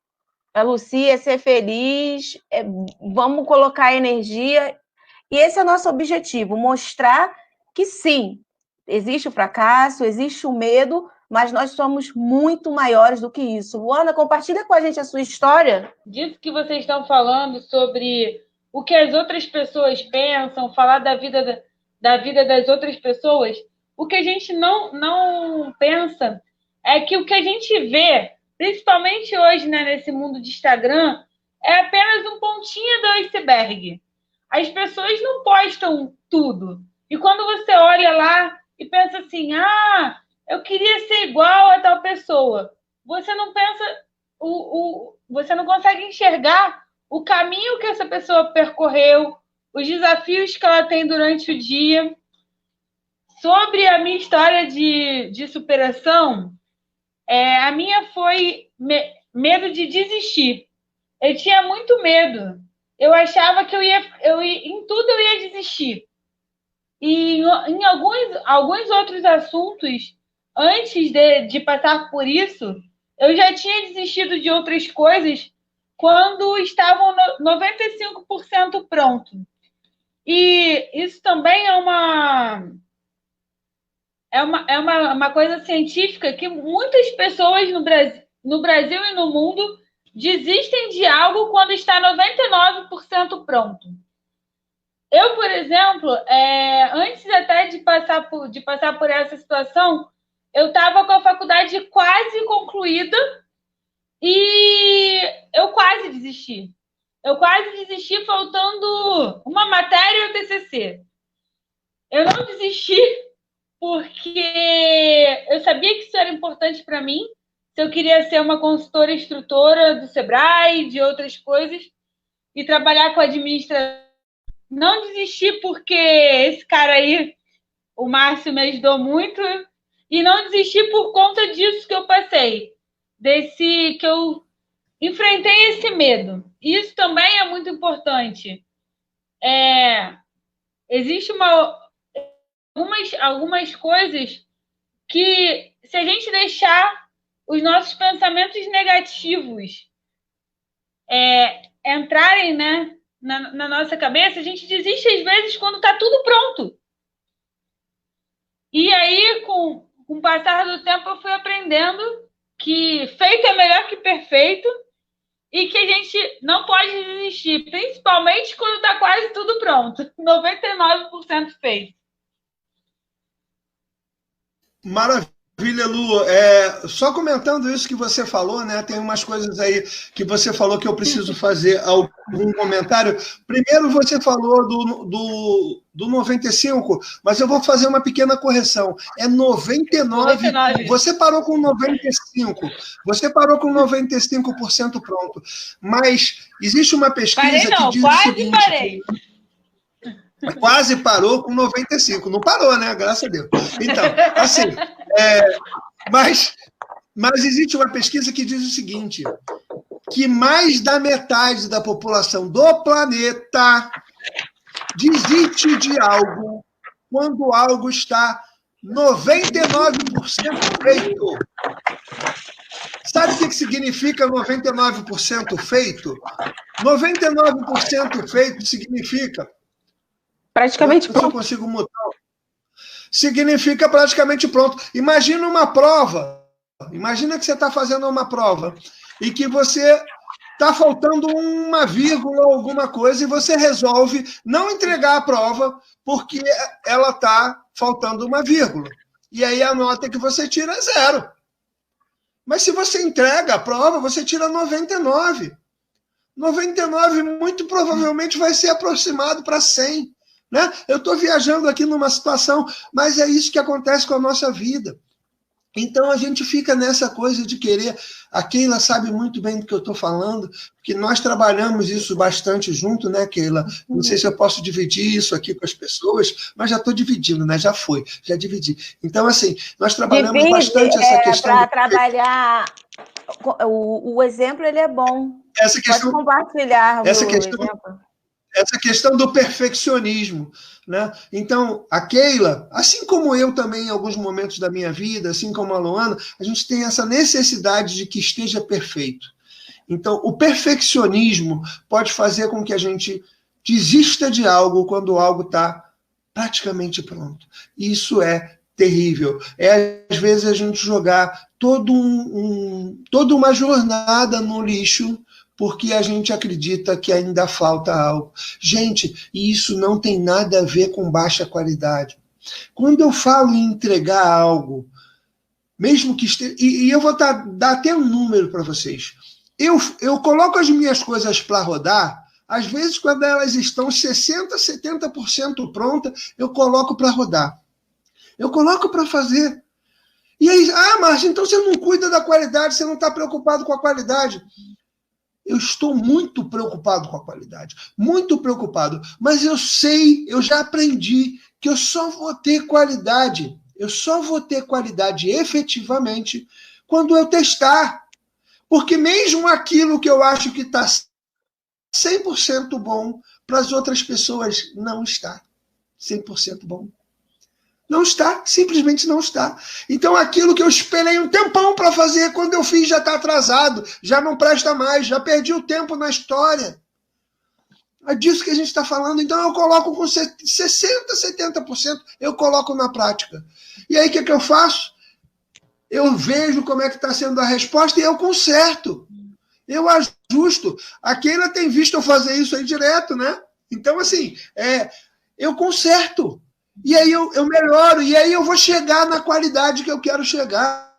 A Lucy é ser feliz. Vamos colocar energia. E esse é o nosso objetivo. Mostrar que sim, existe o fracasso, existe o medo, mas nós somos muito maiores do que isso. Luana, compartilha com a gente a sua história. Disso que vocês estão falando sobre o que as outras pessoas pensam, falar da vida das outras pessoas, o que a gente não pensa é que o que a gente vê, principalmente hoje, né, nesse mundo de Instagram, é apenas um pontinho do iceberg. As pessoas não postam tudo. E quando você olha lá e pensa assim, eu queria ser igual a tal pessoa, você não pensa, você não consegue enxergar o caminho que essa pessoa percorreu, os desafios que ela tem durante o dia. Sobre a minha história de superação, a minha foi medo de desistir. Eu tinha muito medo. Eu achava que em tudo eu ia desistir. E em alguns outros assuntos, antes de passar por isso, eu já tinha desistido de outras coisas quando estavam 95% pronto. E isso também é uma coisa científica que muitas pessoas no Brasil e no mundo desistem de algo quando está 99% pronto. Eu, por exemplo, antes até de passar por essa situação, eu estava com a faculdade quase concluída e eu quase desisti. Faltando uma matéria e o TCC. Eu não desisti porque eu sabia que isso era importante para mim, se eu queria ser uma consultora instrutora do Sebrae, de outras coisas, e trabalhar com administração. Não desisti porque esse cara aí, o Márcio, me ajudou muito, e não desisti por conta disso que eu passei, que eu enfrentei esse medo. Isso também é muito importante. Existem algumas coisas que, se a gente deixar os nossos pensamentos negativos entrarem, né, na nossa cabeça, a gente desiste às vezes quando está tudo pronto. E aí, com o passar do tempo, eu fui aprendendo que feito é melhor que perfeito e que a gente não pode desistir, principalmente quando está quase tudo pronto, 99% feito. Maravilha, Lu. Só comentando isso que você falou, né? Tem umas coisas aí que você falou que eu preciso fazer algum comentário. Primeiro, você falou do 95, mas eu vou fazer uma pequena correção. É 99. Você parou com 95. Você parou com 95% pronto. Mas existe uma pesquisa que diz o seguinte... Parei. Quase parou com 95. Não parou, né? Graças a Deus. Então, assim, mas existe uma pesquisa que diz o seguinte, que mais da metade da população do planeta desiste de algo quando algo está 99% feito. Sabe o que significa 99% feito? 99% feito significa... Praticamente pronto. Eu consigo mudar. Significa praticamente pronto. Imagina uma prova. Imagina que você está fazendo uma prova e que você está faltando uma vírgula ou alguma coisa e você resolve não entregar a prova porque ela está faltando uma vírgula. E aí a nota que você tira é 0. Mas se você entrega a prova, você tira 99. 99 muito provavelmente vai ser aproximado para 100. Né? Eu estou viajando aqui numa situação, mas é isso que acontece com a nossa vida. Então a gente fica nessa coisa de querer... A Keila sabe muito bem do que eu estou falando, porque nós trabalhamos isso bastante junto, né, Keila? Não sei se eu posso dividir isso aqui com as pessoas, mas já estou dividindo, né? Já dividi. Então, assim, nós trabalhamos bastante essa questão... Para trabalhar... O exemplo, ele é bom. Essa questão, pode compartilhar essa o questão, exemplo. Essa questão do perfeccionismo, né? Então, a Keila, assim como eu também em alguns momentos da minha vida, assim como a Luana, a gente tem essa necessidade de que esteja perfeito. Então, o perfeccionismo pode fazer com que a gente desista de algo quando algo está praticamente pronto. Isso é terrível. É, às vezes, a gente jogar toda uma jornada no lixo porque a gente acredita que ainda falta algo. Gente, isso não tem nada a ver com baixa qualidade. Quando eu falo em entregar algo, mesmo que esteja... E eu vou dar até um número para vocês. Eu coloco as minhas coisas para rodar, às vezes quando elas estão 60%, 70% prontas, eu coloco para rodar. Eu coloco para fazer. E aí, Márcio, então você não cuida da qualidade, você não está preocupado com a qualidade. Eu estou muito preocupado com a qualidade, muito preocupado, mas eu sei, eu já aprendi que eu só vou ter qualidade efetivamente quando eu testar. Porque mesmo aquilo que eu acho que está 100% bom, para as outras pessoas não está 100% bom. Não está, simplesmente não está. Então aquilo que eu esperei um tempão para fazer, quando eu fiz já está atrasado, já não presta mais, já perdi o tempo na história. É disso que a gente está falando. Então eu coloco com 60%, 70%, eu coloco na prática. E aí o que eu faço? Eu vejo como é que está sendo a resposta e eu conserto. Eu ajusto. A Keila tem visto eu fazer isso aí direto, né? Então, assim, eu conserto. E aí eu melhoro, e aí eu vou chegar na qualidade que eu quero chegar.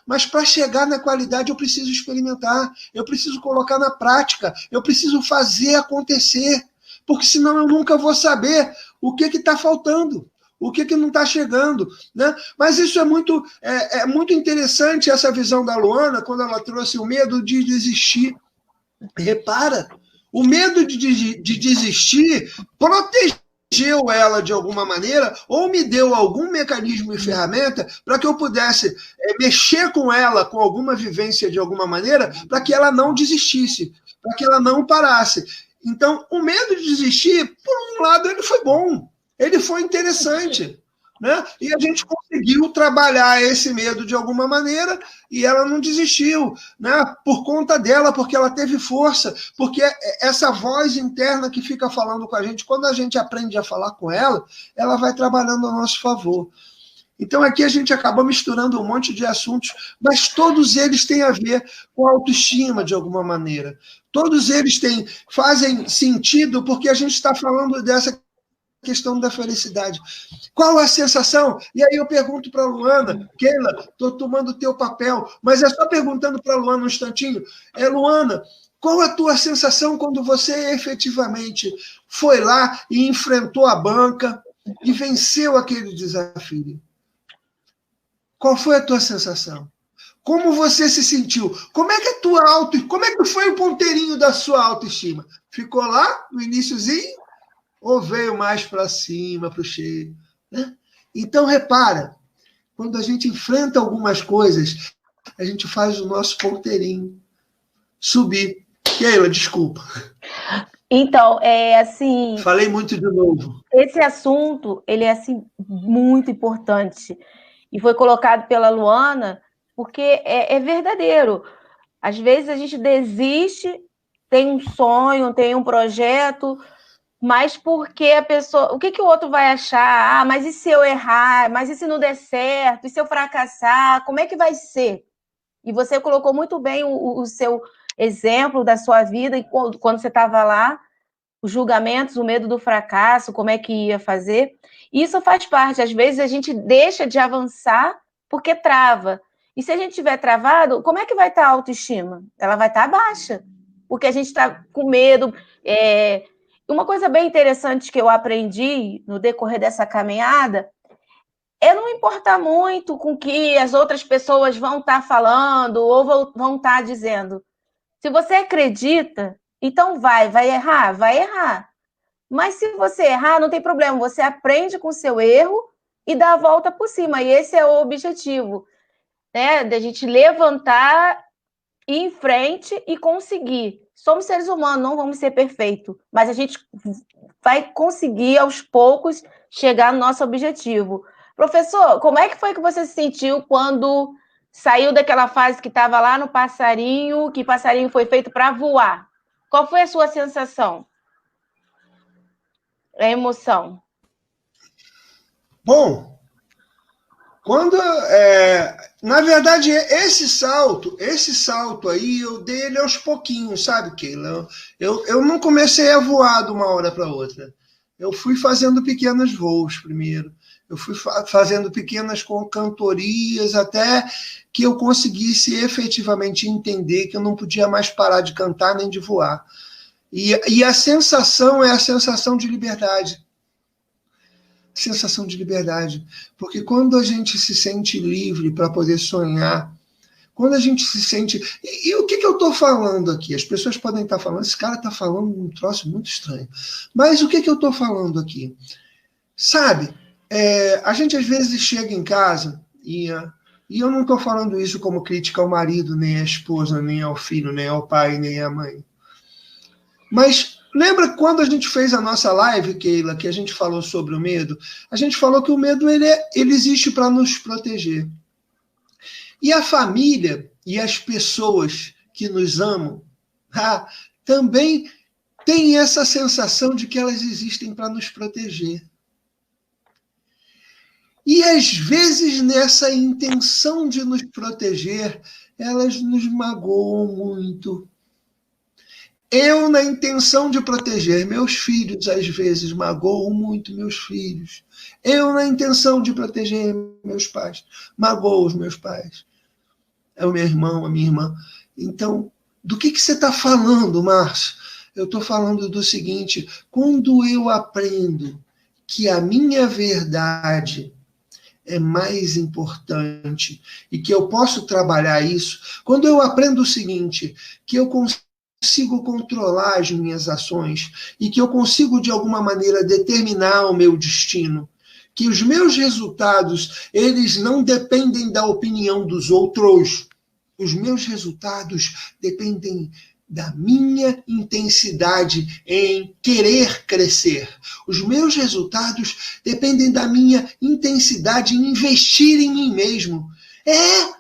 Mas para chegar na qualidade eu preciso experimentar, eu preciso colocar na prática, eu preciso fazer acontecer, porque senão eu nunca vou saber o que está faltando, o que não está chegando. Né? Mas isso é muito interessante, essa visão da Luana, quando ela trouxe o medo de desistir. Repara, o medo de desistir protegeu ela de alguma maneira, ou me deu algum mecanismo e ferramenta para que eu pudesse mexer com ela, com alguma vivência de alguma maneira, para que ela não desistisse, para que ela não parasse. Então, o medo de desistir, por um lado, ele foi bom, ele foi interessante, né? E a gente conseguiu trabalhar esse medo de alguma maneira e ela não desistiu, né? Por conta dela, porque ela teve força, porque essa voz interna que fica falando com a gente, quando a gente aprende a falar com ela, ela vai trabalhando a nosso favor. Então aqui a gente acaba misturando um monte de assuntos, mas todos eles têm a ver com autoestima de alguma maneira. Todos eles fazem sentido porque a gente está falando dessa questão da felicidade. Qual a sensação? E aí eu pergunto para a Luana, Keila, estou tomando o teu papel, mas é só perguntando para a Luana um instantinho. Luana, qual a tua sensação quando você efetivamente foi lá e enfrentou a banca e venceu aquele desafio? Qual foi a tua sensação? Como você se sentiu? Como é que foi o ponteirinho da sua autoestima? Ficou lá no iniciozinho? ou veio mais para cima, para o cheio, né? Então, repara, quando a gente enfrenta algumas coisas, a gente faz o nosso ponteirinho subir. Keila, desculpa. Então, assim... Falei muito de novo. Esse assunto, ele é, assim, muito importante. E foi colocado pela Luana, porque é verdadeiro. Às vezes a gente desiste, tem um sonho, tem um projeto, mas porque a pessoa... O que o outro vai achar? Ah, mas e se eu errar? Mas e se não der certo? E se eu fracassar? Como é que vai ser? E você colocou muito bem o seu exemplo da sua vida, e quando você estava lá, os julgamentos, o medo do fracasso, como é que ia fazer. Isso faz parte. Às vezes a gente deixa de avançar porque trava. E se a gente estiver travado, como é que vai estar a autoestima? Ela vai estar baixa, porque a gente está com medo. Uma coisa bem interessante que eu aprendi no decorrer dessa caminhada é não importar muito com o que as outras pessoas vão estar falando ou vão estar dizendo. Se você acredita, então vai errar? Vai errar. Mas se você errar, não tem problema, você aprende com o seu erro e dá a volta por cima. E esse é o objetivo, né? Da gente levantar, ir em frente e conseguir. Somos seres humanos, não vamos ser perfeitos, mas a gente vai conseguir, aos poucos, chegar no nosso objetivo. Professor, como é que foi que você se sentiu quando saiu daquela fase que estava lá no passarinho, que passarinho foi feito para voar? Qual foi a sua sensação? A emoção? Bom, quando... na verdade, esse salto aí, eu dei ele aos pouquinhos, sabe, Keila? Eu não comecei a voar de uma hora para outra. Eu fui fazendo pequenos voos primeiro. Eu fui fazendo pequenas cantorias até que eu conseguisse efetivamente entender que eu não podia mais parar de cantar nem de voar. E a sensação é a sensação de liberdade. Sensação de liberdade. Porque quando a gente se sente livre para poder sonhar, quando a gente se sente... E o que eu estou falando aqui? As pessoas podem estar falando, esse cara está falando um troço muito estranho. Mas o que eu estou falando aqui? Sabe, a gente às vezes chega em casa e eu não estou falando isso como crítica ao marido, nem à esposa, nem ao filho, nem ao pai, nem à mãe. Mas lembra quando a gente fez a nossa live, Keila, que a gente falou sobre o medo? A gente falou que o medo ele existe para nos proteger. E a família e as pessoas que nos amam também têm essa sensação de que elas existem para nos proteger. E, às vezes, nessa intenção de nos proteger, elas nos magoam muito. Eu, na intenção de proteger meus filhos, às vezes, magoo muito meus filhos. Eu, na intenção de proteger meus pais, magoo os meus pais. É o meu irmão, a minha irmã. Então, do que você está falando, Márcio? Eu estou falando do seguinte: quando eu aprendo que a minha verdade é mais importante e que eu posso trabalhar isso, quando eu aprendo o seguinte, que eu consigo controlar as minhas ações e que eu consigo, de alguma maneira, determinar o meu destino, que os meus resultados, eles não dependem da opinião dos outros, os meus resultados dependem da minha intensidade em querer crescer. Os meus resultados dependem da minha intensidade em investir em mim mesmo.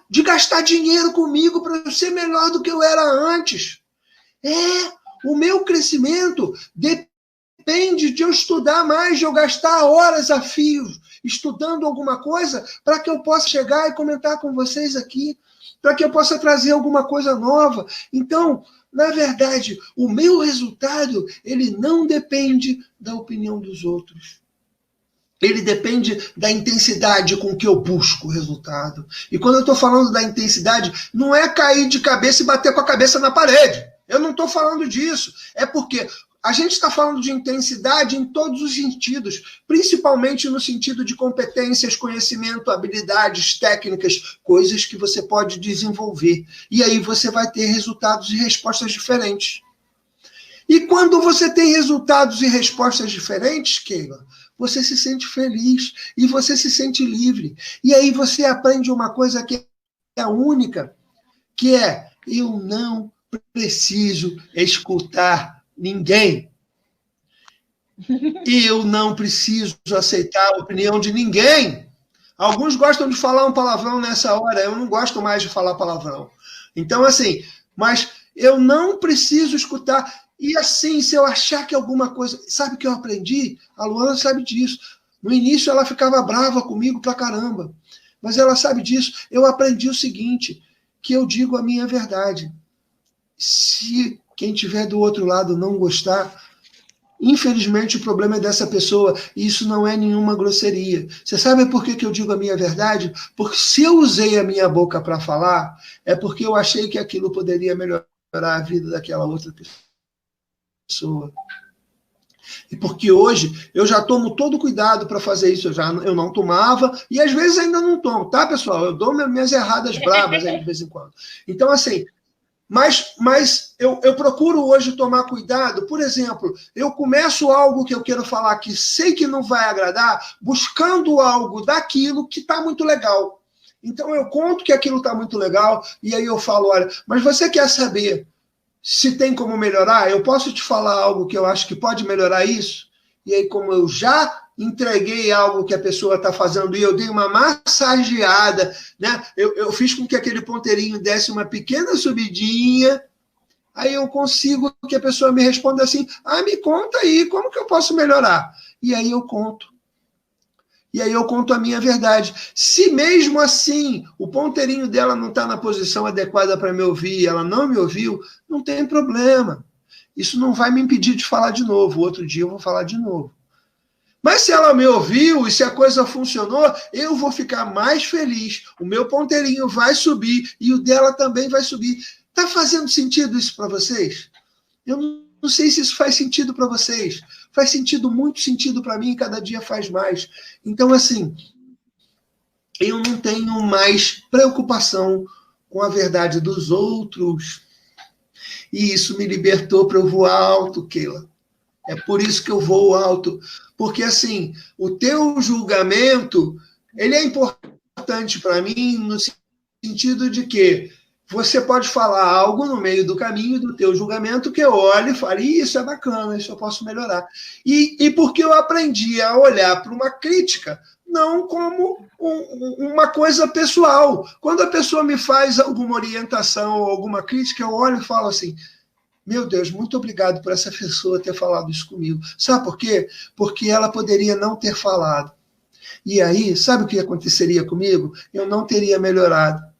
De gastar dinheiro comigo para eu ser melhor do que eu era antes. O meu crescimento depende de eu estudar mais, de eu gastar horas a fio estudando alguma coisa para que eu possa chegar e comentar com vocês aqui, para que eu possa trazer alguma coisa nova. Então, na verdade, o meu resultado, ele não depende da opinião dos outros. Ele depende da intensidade com que eu busco o resultado. E quando eu estou falando da intensidade, não é cair de cabeça e bater com a cabeça na parede. Eu não estou falando disso. É porque a gente está falando de intensidade em todos os sentidos, principalmente no sentido de competências, conhecimento, habilidades, técnicas, coisas que você pode desenvolver. E aí você vai ter resultados e respostas diferentes. E quando você tem resultados e respostas diferentes, Keila, você se sente feliz e você se sente livre. E aí você aprende uma coisa que é única, que é: eu não preciso escutar ninguém. Eu não preciso aceitar a opinião de ninguém. Alguns gostam de falar um palavrão nessa hora, eu não gosto mais de falar palavrão. Então, assim, mas eu não preciso escutar. E assim, se eu achar que alguma coisa... Sabe o que eu aprendi? A Luana sabe disso. No início ela ficava brava comigo pra caramba. Mas ela sabe disso. Eu aprendi o seguinte, que eu digo a minha verdade. Se quem estiver do outro lado não gostar, infelizmente o problema é dessa pessoa, e isso não é nenhuma grosseria. Você sabe por que eu digo a minha verdade? Porque se eu usei a minha boca para falar, é porque eu achei que aquilo poderia melhorar a vida daquela outra pessoa. E porque hoje eu já tomo todo cuidado para fazer isso, eu não tomava, e às vezes ainda não tomo, tá, pessoal? Eu dou minhas erradas bravas aí de vez em quando. Então, assim, mas eu procuro hoje tomar cuidado. Por exemplo, eu começo algo que eu quero falar que sei que não vai agradar, buscando algo daquilo que está muito legal. Então eu conto que aquilo está muito legal, e aí eu falo, olha, mas você quer saber se tem como melhorar? Eu posso te falar algo que eu acho que pode melhorar isso? E aí, como eu já entreguei algo que a pessoa está fazendo e eu dei uma massageada, né? Eu fiz com que aquele ponteirinho desse uma pequena subidinha, aí eu consigo que a pessoa me responda assim, me conta aí, como que eu posso melhorar? E aí eu conto. E aí eu conto a minha verdade. Se mesmo assim o ponteirinho dela não está na posição adequada para me ouvir e ela não me ouviu, não tem problema. Isso não vai me impedir de falar de novo. Outro dia eu vou falar de novo. Mas se ela me ouviu e se a coisa funcionou, eu vou ficar mais feliz. O meu ponteirinho vai subir e o dela também vai subir. Está fazendo sentido isso para vocês? Eu não sei se isso faz sentido para vocês. Faz sentido, muito sentido para mim, e cada dia faz mais. Então, assim, eu não tenho mais preocupação com a verdade dos outros. E isso me libertou para eu voar alto, Keila. É por isso que eu voo alto. Porque, assim, o teu julgamento, ele é importante para mim no sentido de que você pode falar algo no meio do caminho do teu julgamento que eu olho e falo, isso é bacana, isso eu posso melhorar. E porque eu aprendi a olhar para uma crítica não como uma coisa pessoal. Quando a pessoa me faz alguma orientação ou alguma crítica, eu olho e falo assim, meu Deus, muito obrigado por essa pessoa ter falado isso comigo. Sabe por quê? Porque ela poderia não ter falado. E aí, sabe o que aconteceria comigo? Eu não teria melhorado.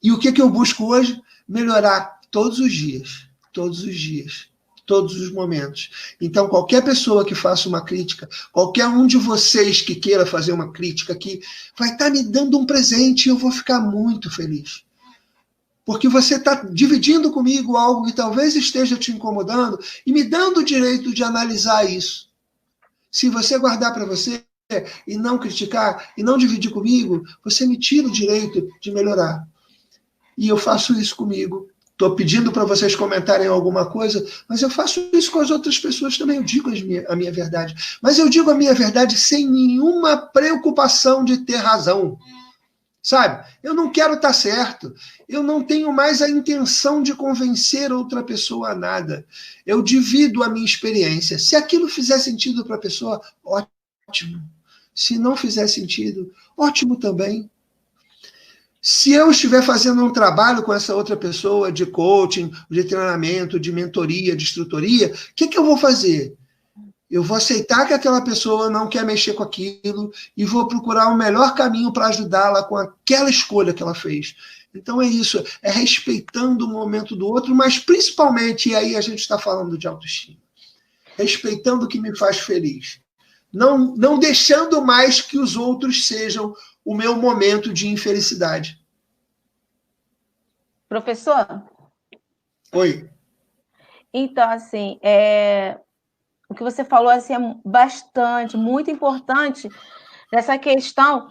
E o que eu busco hoje? Melhorar todos os dias, todos os dias, todos os momentos. Então, qualquer pessoa que faça uma crítica, qualquer um de vocês que queira fazer uma crítica aqui, vai estar me dando um presente e eu vou ficar muito feliz. Porque você está dividindo comigo algo que talvez esteja te incomodando e me dando o direito de analisar isso. Se você guardar para você e não criticar e não dividir comigo, você me tira o direito de melhorar. E eu faço isso comigo. Estou pedindo para vocês comentarem alguma coisa, mas eu faço isso com as outras pessoas também. Eu digo a minha verdade. Mas eu digo a minha verdade sem nenhuma preocupação de ter razão. Sabe? Eu não quero estar certo. Eu não tenho mais a intenção de convencer outra pessoa a nada. Eu divido a minha experiência. Se aquilo fizer sentido para a pessoa, ótimo. Se não fizer sentido, ótimo também. Se eu estiver fazendo um trabalho com essa outra pessoa de coaching, de treinamento, de mentoria, de instrutoria, o que eu vou fazer? Eu vou aceitar que aquela pessoa não quer mexer com aquilo e vou procurar o melhor caminho para ajudá-la com aquela escolha que ela fez. Então é isso, é respeitando o momento do outro, mas principalmente, e aí a gente está falando de autoestima, respeitando o que me faz feliz. Não deixando mais que os outros sejam o meu momento de infelicidade. Professor? Oi. Então, assim, o que você falou assim, é bastante, muito importante nessa questão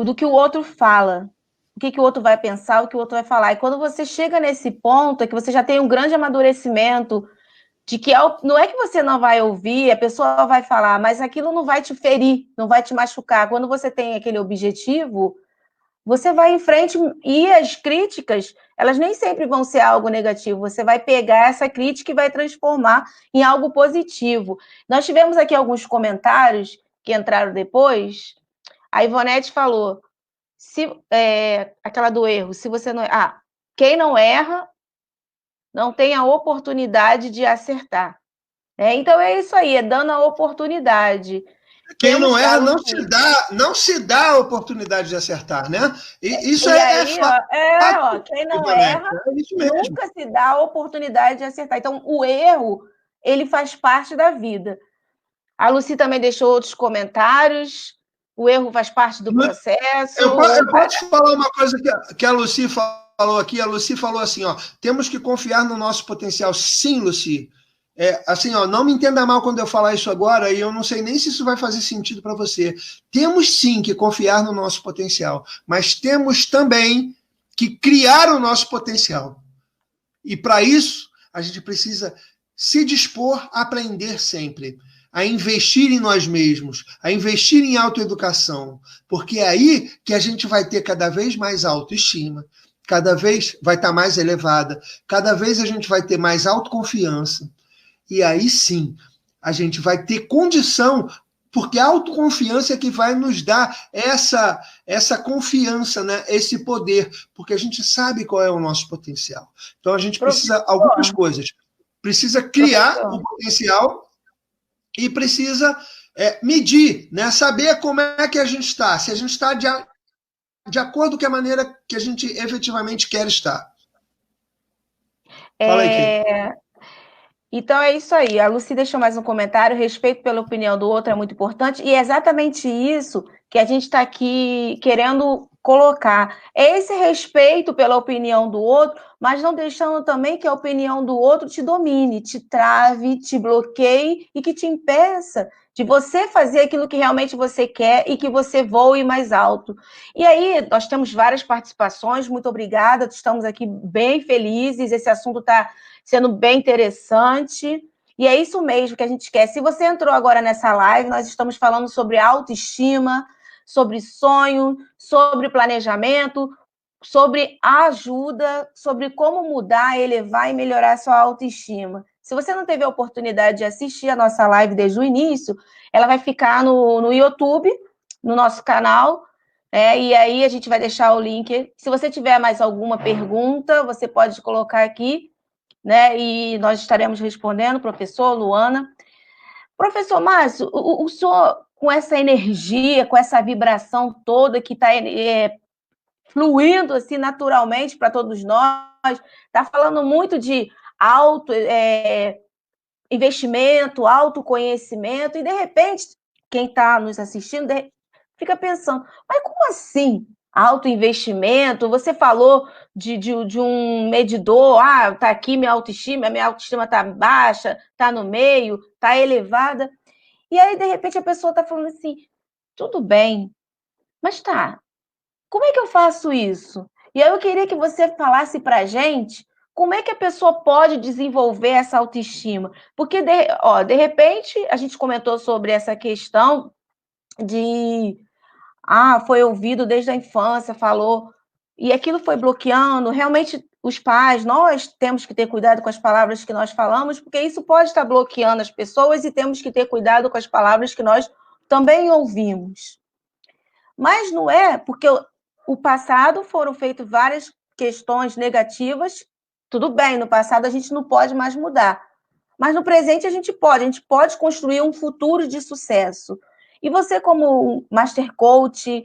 do que o outro fala. O que o outro vai pensar, o que o outro vai falar. E quando você chega nesse ponto, é que você já tem um grande amadurecimento de que não é que você não vai ouvir, a pessoa vai falar, mas aquilo não vai te ferir, não vai te machucar. Quando você tem aquele objetivo, você vai em frente e as críticas, elas nem sempre vão ser algo negativo. Você vai pegar essa crítica e vai transformar em algo positivo. Nós tivemos aqui alguns comentários que entraram depois. A Ivonete falou, aquela do erro, se você não... quem não erra não tem a oportunidade de acertar. Então é isso aí, é dando a oportunidade. Quem não erra não se dá a oportunidade de acertar, né? Isso fato. Quem não erra nunca se dá a oportunidade de acertar. Então, o erro, ele faz parte da vida. A Lucy também deixou outros comentários. O erro faz parte do processo. Eu posso te falar uma coisa que a Lucy falou aqui? A Lucy falou assim, temos que confiar no nosso potencial. Sim, Lucy. Não me entenda mal quando eu falar isso agora, e eu não sei nem se isso vai fazer sentido para você. Temos sim que confiar no nosso potencial, mas temos também que criar o nosso potencial. E para isso, a gente precisa se dispor a aprender sempre, a investir em nós mesmos, a investir em autoeducação, porque é aí que a gente vai ter cada vez mais autoestima, cada vez vai estar mais elevada, cada vez a gente vai ter mais autoconfiança. E aí sim, a gente vai ter condição, porque a autoconfiança é que vai nos dar essa confiança, né? Esse poder, porque a gente sabe qual é o nosso potencial. Então a gente precisa algumas coisas. Precisa criar o potencial e precisa medir, né? Saber como é que a gente está, se a gente está de acordo com a maneira que a gente efetivamente quer estar. Fala aí, Kê. Então é isso aí. A Lucy deixou mais um comentário. Respeito pela opinião do outro é muito importante. E é exatamente isso que a gente está aqui querendo colocar. É esse respeito pela opinião do outro, mas não deixando também que a opinião do outro te domine, te trave, te bloqueie e que te impeça de você fazer aquilo que realmente você quer e que você voe mais alto. E aí, nós temos várias participações. Muito obrigada. Estamos aqui bem felizes. Esse assunto está sendo bem interessante, e é isso mesmo que a gente quer. Se você entrou agora nessa live, nós estamos falando sobre autoestima, sobre sonho, sobre planejamento, sobre ajuda, sobre como mudar, elevar e melhorar a sua autoestima. Se você não teve a oportunidade de assistir a nossa live desde o início, ela vai ficar no YouTube, no nosso canal, e aí a gente vai deixar o link. Se você tiver mais alguma pergunta, você pode colocar aqui, né? E nós estaremos respondendo, professor Luana. Professor Márcio, o senhor, com essa energia, com essa vibração toda que está fluindo assim naturalmente para todos nós, está falando muito de investimento, autoconhecimento, e de repente, quem está nos assistindo fica pensando, mas como assim? Autoinvestimento, você falou de um medidor, tá aqui minha autoestima está baixa, está no meio, está elevada, e aí de repente a pessoa está falando assim, tudo bem, mas como é que eu faço isso? E aí eu queria que você falasse para a gente como é que a pessoa pode desenvolver essa autoestima, porque de repente a gente comentou sobre essa questão de foi ouvido desde a infância, falou, e aquilo foi bloqueando. Realmente, os pais, nós temos que ter cuidado com as palavras que nós falamos, porque isso pode estar bloqueando as pessoas, e temos que ter cuidado com as palavras que nós também ouvimos. Mas não é, porque o passado foram feitas várias questões negativas, tudo bem, no passado a gente não pode mais mudar, mas no presente a gente pode construir um futuro de sucesso. E você, como Master Coach,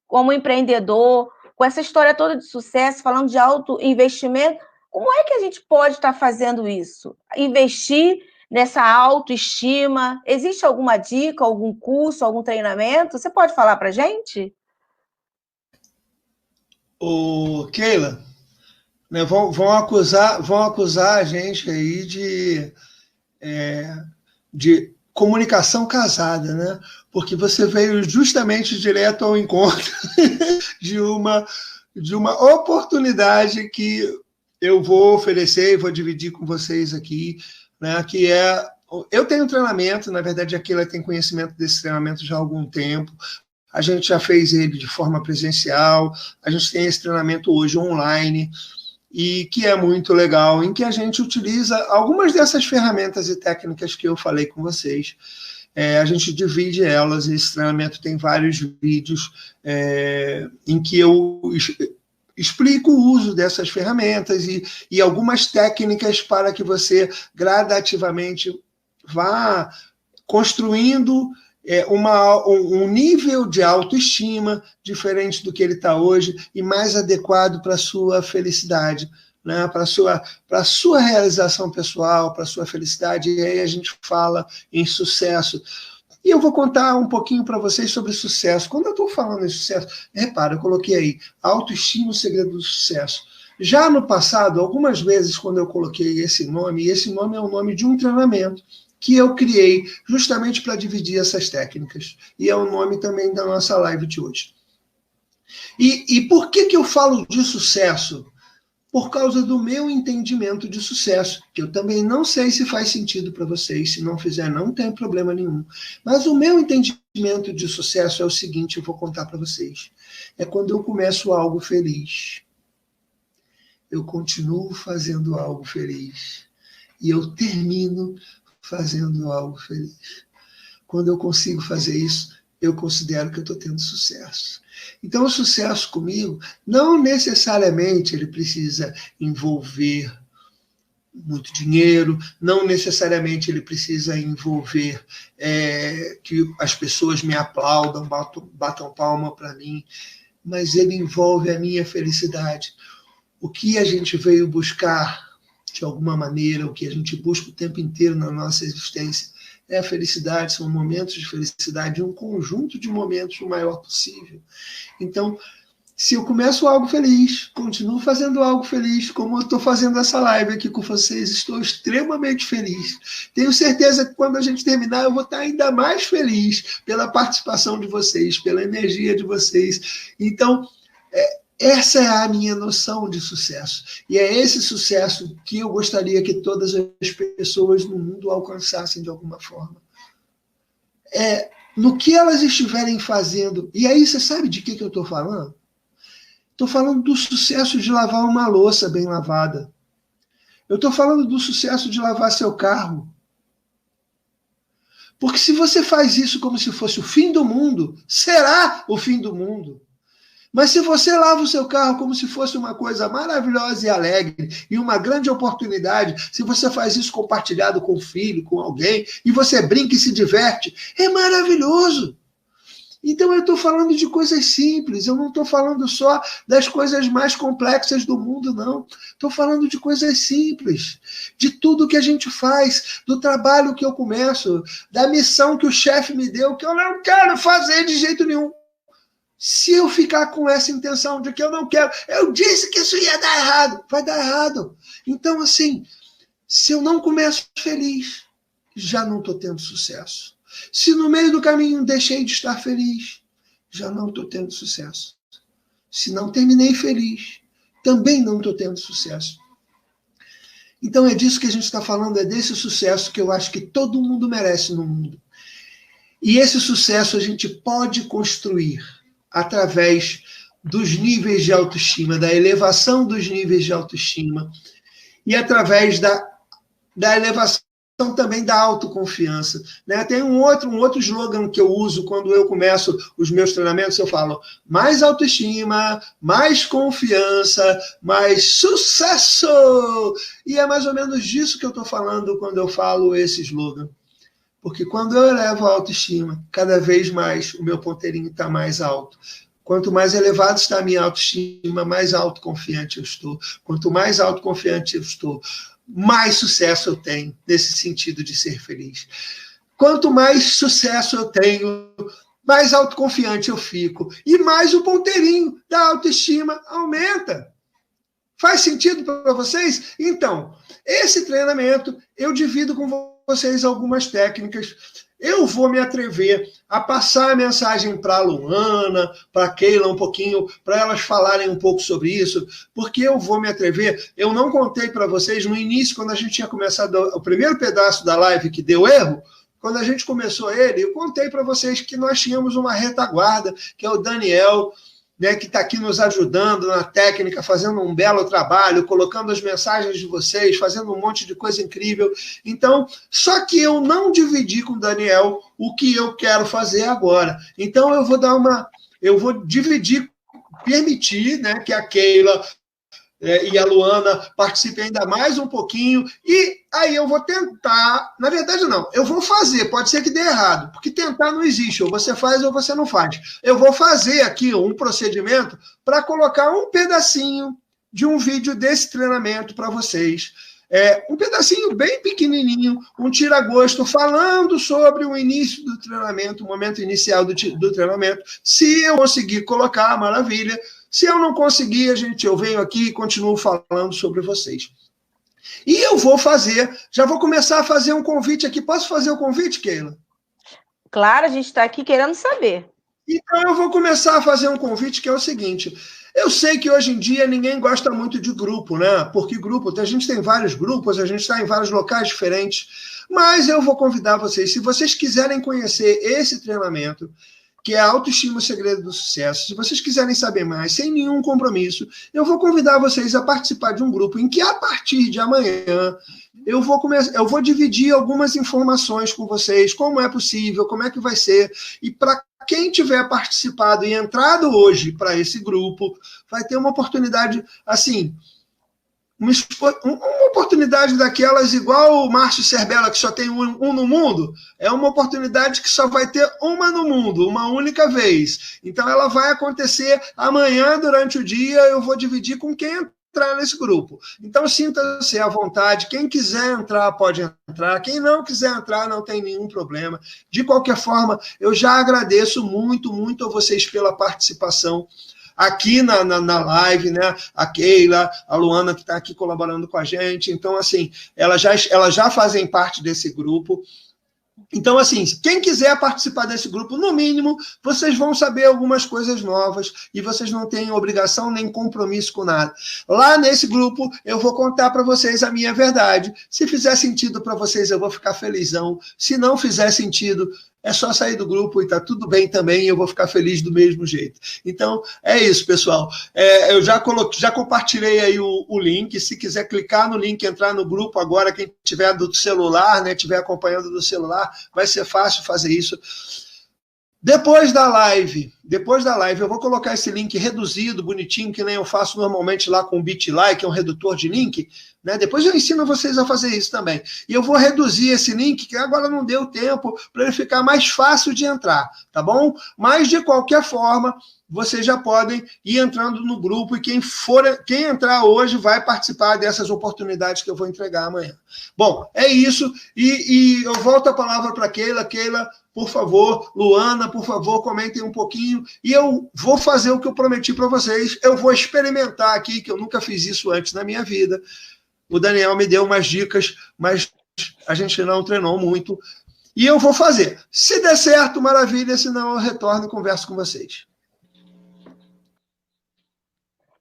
como empreendedor, com essa história toda de sucesso, falando de alto investimento, como é que a gente pode estar fazendo isso? Investir nessa autoestima? Existe alguma dica, algum curso, algum treinamento? Você pode falar para a gente? Keila, né, vão acusar a gente aí de comunicação casada, né? Porque você veio justamente direto ao encontro de uma oportunidade que eu vou oferecer e vou dividir com vocês aqui, né, que é... Eu tenho treinamento, na verdade, a Keila tem conhecimento desse treinamento já há algum tempo. A gente já fez ele de forma presencial, a gente tem esse treinamento hoje online, e que é muito legal, em que a gente utiliza algumas dessas ferramentas e técnicas que eu falei com vocês. A gente divide elas, esse treinamento tem vários vídeos em que eu explico o uso dessas ferramentas e algumas técnicas para que você gradativamente vá construindo um nível de autoestima diferente do que ele está hoje e mais adequado para a sua felicidade, né? Para a sua realização pessoal, para a sua felicidade. E aí a gente fala em sucesso. E eu vou contar um pouquinho para vocês sobre sucesso. Quando eu estou falando em sucesso, repara, eu coloquei aí, autoestima, o segredo do sucesso. Já no passado, algumas vezes, quando eu coloquei esse nome é o nome de um treinamento que eu criei justamente para dividir essas técnicas. E é o nome também da nossa live de hoje. E por que eu falo de sucesso? Por causa do meu entendimento de sucesso, que eu também não sei se faz sentido para vocês, se não fizer, não tem problema nenhum. Mas o meu entendimento de sucesso é o seguinte, eu vou contar para vocês. É quando eu começo algo feliz. Eu continuo fazendo algo feliz. E eu termino fazendo algo feliz. Quando eu consigo fazer isso, eu considero que eu estou tendo sucesso. Então, o sucesso comigo, não necessariamente ele precisa envolver muito dinheiro, não necessariamente ele precisa envolver que as pessoas me aplaudam, batam palma para mim, mas ele envolve a minha felicidade. O que a gente veio buscar, de alguma maneira, o que a gente busca o tempo inteiro na nossa existência, é a felicidade, são momentos de felicidade, um conjunto de momentos o maior possível. Então, se eu começo algo feliz, continuo fazendo algo feliz, como eu estou fazendo essa live aqui com vocês, estou extremamente feliz. Tenho certeza que quando a gente terminar, eu vou estar ainda mais feliz pela participação de vocês, pela energia de vocês. Então, essa é a minha noção de sucesso. E é esse sucesso que eu gostaria que todas as pessoas no mundo alcançassem de alguma forma. No que elas estiverem fazendo. E aí, você sabe de que eu estou falando? Estou falando do sucesso de lavar uma louça bem lavada. Eu estou falando do sucesso de lavar seu carro. Porque se você faz isso como se fosse o fim do mundo, será o fim do mundo. Mas se você lava o seu carro como se fosse uma coisa maravilhosa e alegre, e uma grande oportunidade, se você faz isso compartilhado com o filho, com alguém, e você brinca e se diverte, é maravilhoso. Então eu estou falando de coisas simples, eu não estou falando só das coisas mais complexas do mundo, não. Estou falando de coisas simples, de tudo que a gente faz, do trabalho que eu começo, da missão que o chefe me deu, que eu não quero fazer de jeito nenhum. Se eu ficar com essa intenção de que eu não quero, eu disse que isso ia dar errado, vai dar errado. Então, assim, se eu não começo feliz, já não estou tendo sucesso. Se no meio do caminho deixei de estar feliz, já não estou tendo sucesso. Se não terminei feliz, também não estou tendo sucesso. Então é disso que a gente está falando, é desse sucesso que eu acho que todo mundo merece no mundo. E esse sucesso a gente pode construir através dos níveis de autoestima, da elevação dos níveis de autoestima e através da elevação também da autoconfiança. Né? Tem um outro slogan que eu uso quando eu começo os meus treinamentos, eu falo mais autoestima, mais confiança, mais sucesso! E é mais ou menos disso que eu estou falando quando eu falo esse slogan. Porque quando eu elevo a autoestima, cada vez mais o meu ponteirinho está mais alto. Quanto mais elevado está a minha autoestima, mais autoconfiante eu estou. Quanto mais autoconfiante eu estou, mais sucesso eu tenho nesse sentido de ser feliz. Quanto mais sucesso eu tenho, mais autoconfiante eu fico. E mais o ponteirinho da autoestima aumenta. Faz sentido para vocês? Então, esse treinamento eu divido com vocês algumas técnicas. eu vou me atrever a passar a mensagem para a Luana, para a Keila um pouquinho, para elas falarem um pouco sobre isso, porque eu vou me atrever. Eu não contei para vocês no início, quando a gente tinha começado o primeiro pedaço da live que deu erro, quando a gente começou ele, eu contei para vocês que nós tínhamos uma retaguarda, que é o Daniel, né, que está aqui nos ajudando na técnica, fazendo um belo trabalho, colocando as mensagens de vocês, fazendo um monte de coisa incrível. Então, só que eu não dividi com o Daniel o que eu quero fazer agora. Então, eu vou dividir, permitir, né, que a Keila e a Luana participem ainda mais um pouquinho, e aí eu vou tentar, na verdade não, eu vou fazer, pode ser que dê errado, porque tentar não existe, ou você faz ou você não faz. Eu vou fazer aqui um procedimento para colocar um pedacinho de um vídeo desse treinamento para vocês. Um pedacinho bem pequenininho, um tira-gosto, falando sobre o início do treinamento, o momento inicial do treinamento. Se eu conseguir colocar, maravilha. Se eu não conseguir, eu venho aqui e continuo falando sobre vocês. E eu vou já vou começar a fazer um convite aqui. Posso fazer o convite, Keila? Claro, a gente está aqui querendo saber. Então, eu vou começar a fazer um convite que é o seguinte. Eu sei que hoje em dia ninguém gosta muito de grupo, né? Porque grupo, a gente tem vários grupos, a gente está em vários locais diferentes, mas eu vou convidar vocês, se vocês quiserem conhecer esse treinamento, que é a Autoestima, o Segredo do Sucesso. Se vocês quiserem saber mais, sem nenhum compromisso, eu vou convidar vocês a participar de um grupo em que, a partir de amanhã, eu vou dividir algumas informações com vocês, como é possível, como é que vai ser, e para quem tiver participado e entrado hoje para esse grupo, vai ter uma oportunidade, assim, uma oportunidade daquelas igual o Márcio Serbella, que só tem um no mundo, é uma oportunidade que só vai ter uma no mundo, uma única vez. Então, ela vai acontecer amanhã, durante o dia, eu vou dividir com quem entrar nesse grupo. Então, sinta-se à vontade. Quem quiser entrar, pode entrar. Quem não quiser entrar, não tem nenhum problema. De qualquer forma, eu já agradeço muito, muito a vocês pela participação aqui na live, né? A Keila, a Luana, que está aqui colaborando com a gente. Então, assim, elas já fazem parte desse grupo. Então, assim, quem quiser participar desse grupo, no mínimo, vocês vão saber algumas coisas novas e vocês não têm obrigação nem compromisso com nada. Lá nesse grupo, eu vou contar para vocês a minha verdade. Se fizer sentido para vocês, eu vou ficar felizão. Se não fizer sentido, é só sair do grupo e tá tudo bem também, e eu vou ficar feliz do mesmo jeito. Então, é isso, pessoal. Eu já compartilhei aí o link. Se quiser clicar no link, entrar no grupo agora, quem tiver do celular, né, estiver acompanhando do celular, vai ser fácil fazer isso. Depois da live, eu vou colocar esse link reduzido, bonitinho, que nem eu faço normalmente lá com o Bitly, que é um redutor de link, né? Depois eu ensino vocês a fazer isso também. E eu vou reduzir esse link, que agora não deu tempo, para ele ficar mais fácil de entrar, tá bom? Mas, de qualquer forma, vocês já podem ir entrando no grupo, e quem entrar hoje vai participar dessas oportunidades que eu vou entregar amanhã. Bom, é isso, e eu volto a palavra para Keila. Keila, por favor, Luana, por favor, comentem um pouquinho, e eu vou fazer o que eu prometi para vocês. Eu vou experimentar aqui, que eu nunca fiz isso antes na minha vida. O Daniel me deu umas dicas, mas a gente não treinou muito, e eu vou fazer. Se der certo, maravilha, senão eu retorno e converso com vocês.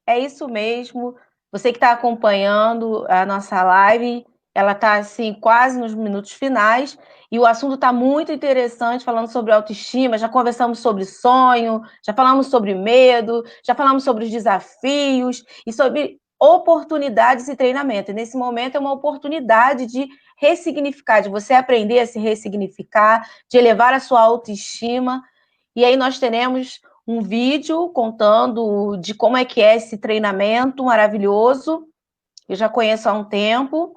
É isso mesmo. Você que está acompanhando a nossa live, ela está assim, quase nos minutos finais, e o assunto está muito interessante, falando sobre autoestima. Já conversamos sobre sonho, já falamos sobre medo, já falamos sobre os desafios e sobre oportunidades e treinamento. E nesse momento é uma oportunidade de ressignificar, de você aprender a se ressignificar, de elevar a sua autoestima. E aí nós teremos um vídeo contando de como é que é esse treinamento maravilhoso. Eu já conheço há um tempo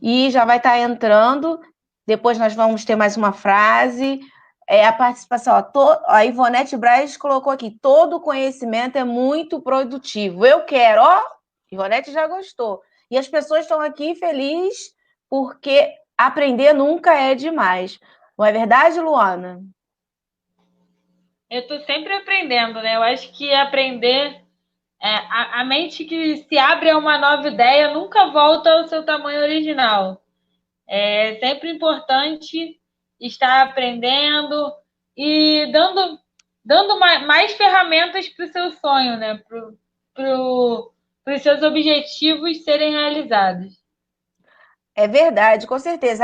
e já vai estar entrando. Depois nós vamos ter mais uma frase. A participação, a Ivonete Braz colocou aqui: todo conhecimento é muito produtivo. Eu quero, Ivonete já gostou. E as pessoas estão aqui felizes porque aprender nunca é demais. Não é verdade, Luana? Eu estou sempre aprendendo, né? Eu acho que aprender, a mente que se abre a uma nova ideia nunca volta ao seu tamanho original. É sempre importante está aprendendo e dando mais ferramentas para o seu sonho, né? Para os seus objetivos serem realizados. É verdade, com certeza.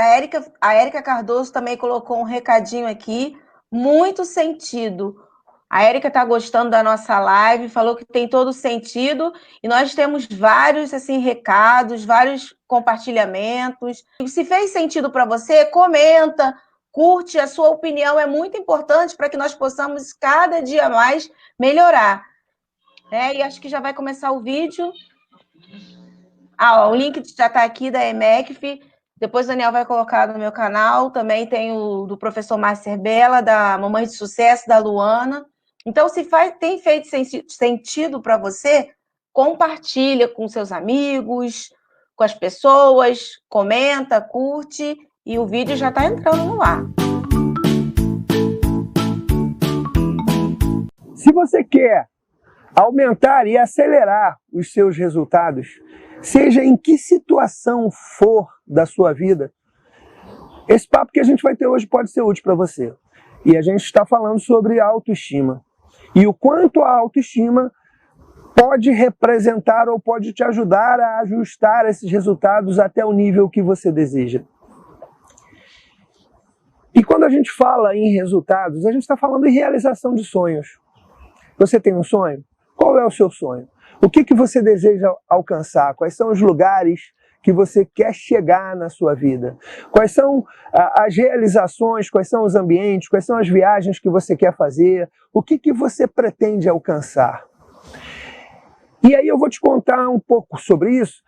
A Érica Cardoso também colocou um recadinho aqui, muito sentido. A Érica está gostando da nossa live, falou que tem todo sentido, e nós temos vários assim recados, vários compartilhamentos. E se fez sentido para você, comenta, curte, a sua opinião é muito importante para que nós possamos cada dia mais melhorar. E acho que já vai começar o vídeo. O link já está aqui da EMECF. Depois o Daniel vai colocar no meu canal. Também tem o do professor Márcio Bela, da Mamãe de Sucesso, da Luana. Então, se tem feito sentido para você, compartilha com seus amigos, com as pessoas, comenta, curte, e o vídeo já está entrando no ar. Se você quer aumentar e acelerar os seus resultados, seja em que situação for da sua vida, esse papo que a gente vai ter hoje pode ser útil para você. E a gente está falando sobre autoestima. E o quanto a autoestima pode representar ou pode te ajudar a ajustar esses resultados até o nível que você deseja. E quando a gente fala em resultados, a gente está falando em realização de sonhos. Você tem um sonho? Qual é o seu sonho? O que você deseja alcançar? Quais são os lugares que você quer chegar na sua vida? Quais são as realizações, quais são os ambientes, quais são as viagens que você quer fazer? O que você pretende alcançar? E aí eu vou te contar um pouco sobre isso,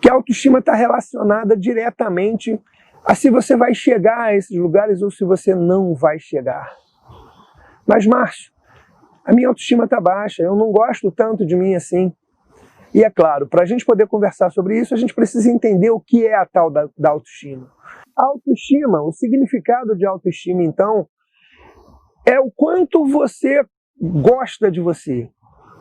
que a autoestima está relacionada diretamente a se você vai chegar a esses lugares ou se você não vai chegar. Mas, Márcio, a minha autoestima está baixa, eu não gosto tanto de mim assim. E é claro, para a gente poder conversar sobre isso, a gente precisa entender o que é a tal da autoestima. A autoestima, o significado de autoestima, então, é o quanto você gosta de você,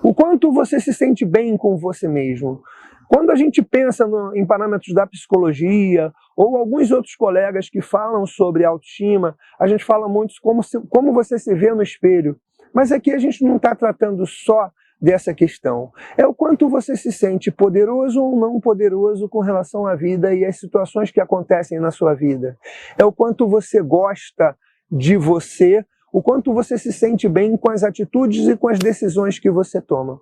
o quanto você se sente bem com você mesmo. Quando a gente pensa em parâmetros da psicologia, ou alguns outros colegas que falam sobre autoestima, a gente fala muito como você se vê no espelho. Mas aqui a gente não está tratando só dessa questão. É o quanto você se sente poderoso ou não poderoso com relação à vida e às situações que acontecem na sua vida. É o quanto você gosta de você, o quanto você se sente bem com as atitudes e com as decisões que você toma.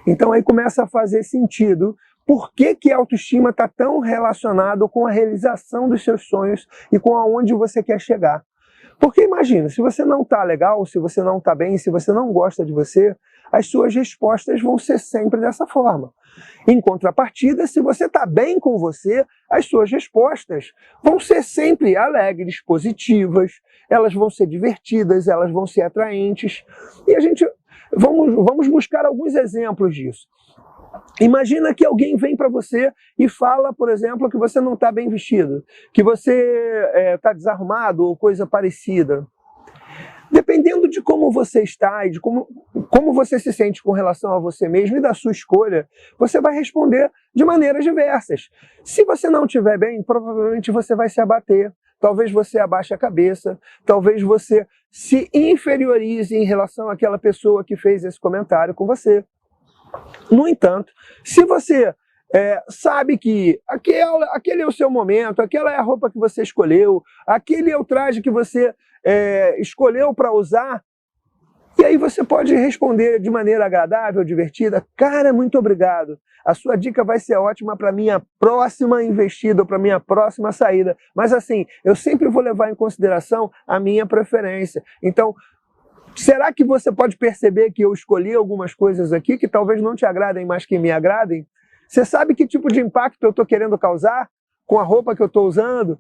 Então aí começa a fazer sentido por que a autoestima está tão relacionada com a realização dos seus sonhos e com aonde você quer chegar. Porque imagina, se você não está legal, se você não está bem, se você não gosta de você, as suas respostas vão ser sempre dessa forma. Em contrapartida, se você está bem com você, as suas respostas vão ser sempre alegres, positivas, elas vão ser divertidas, elas vão ser atraentes. E vamos buscar alguns exemplos disso. Imagina que alguém vem para você e fala, por exemplo, que você não está bem vestido, que você está desarrumado ou coisa parecida. Dependendo de como você está e de como você se sente com relação a você mesmo e da sua escolha, você vai responder de maneiras diversas. Se você não estiver bem, provavelmente você vai se abater. Talvez você abaixe a cabeça, talvez você se inferiorize em relação àquela pessoa que fez esse comentário com você. No entanto, se você sabe que aquele é o seu momento, aquela é a roupa que você escolheu, aquele é o traje que você escolheu para usar, e aí você pode responder de maneira agradável, divertida: cara, muito obrigado, a sua dica vai ser ótima para minha próxima investida, para minha próxima saída, mas assim, eu sempre vou levar em consideração a minha preferência. Então, será que você pode perceber que eu escolhi algumas coisas aqui que talvez não te agradem, mas que me agradem? Você sabe que tipo de impacto eu estou querendo causar com a roupa que eu estou usando?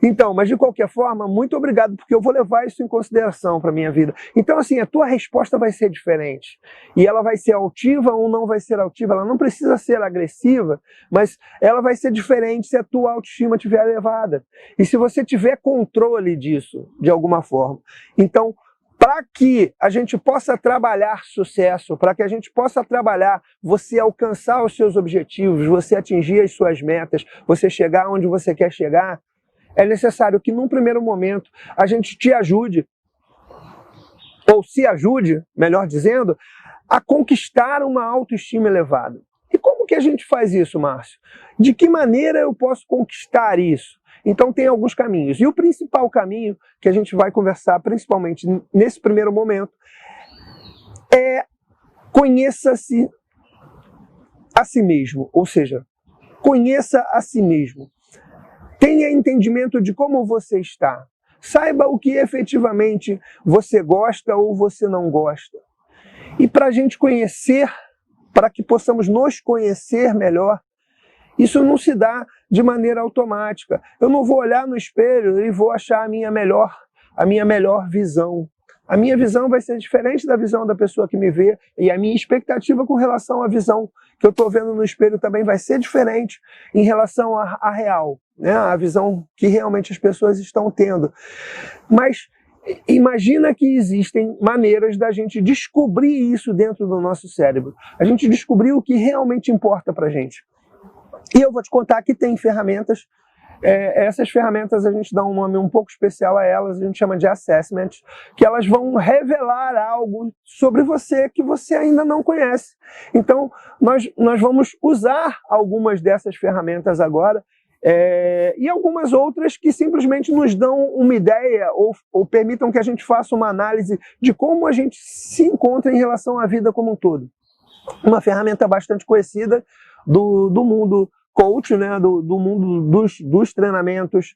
Então, mas de qualquer forma, muito obrigado, porque eu vou levar isso em consideração para a minha vida. Então, assim, a tua resposta vai ser diferente. E ela vai ser altiva ou não vai ser altiva. Ela não precisa ser agressiva, mas ela vai ser diferente se a tua autoestima estiver elevada. E se você tiver controle disso, de alguma forma. Então, para que a gente possa trabalhar sucesso, para que a gente possa trabalhar você alcançar os seus objetivos, você atingir as suas metas, você chegar onde você quer chegar, é necessário que, num primeiro momento, a gente te ajude, ou se ajude, melhor dizendo, a conquistar uma autoestima elevada. E como que a gente faz isso, Márcio? De que maneira eu posso conquistar isso? Então tem alguns caminhos. E o principal caminho que a gente vai conversar, principalmente nesse primeiro momento, é conheça-se a si mesmo. Ou seja, conheça a si mesmo. Tenha entendimento de como você está. Saiba o que efetivamente você gosta ou você não gosta. E para a gente conhecer, para que possamos nos conhecer melhor, isso não se dá de maneira automática. Eu não vou olhar no espelho e vou achar a minha melhor visão. A minha visão vai ser diferente da visão da pessoa que me vê, e a minha expectativa com relação à visão que eu estou vendo no espelho também vai ser diferente em relação à real, né? A visão que realmente as pessoas estão tendo. Mas imagina que existem maneiras da gente descobrir isso dentro do nosso cérebro. A gente descobrir o que realmente importa para a gente. E eu vou te contar que tem ferramentas. Essas ferramentas a gente dá um nome um pouco especial a elas, a gente chama de assessment, que elas vão revelar algo sobre você que você ainda não conhece. Então, nós vamos usar algumas dessas ferramentas agora, e algumas outras que simplesmente nos dão uma ideia ou permitam que a gente faça uma análise de como a gente se encontra em relação à vida como um todo. Uma ferramenta bastante conhecida do mundo coach, né, do mundo dos treinamentos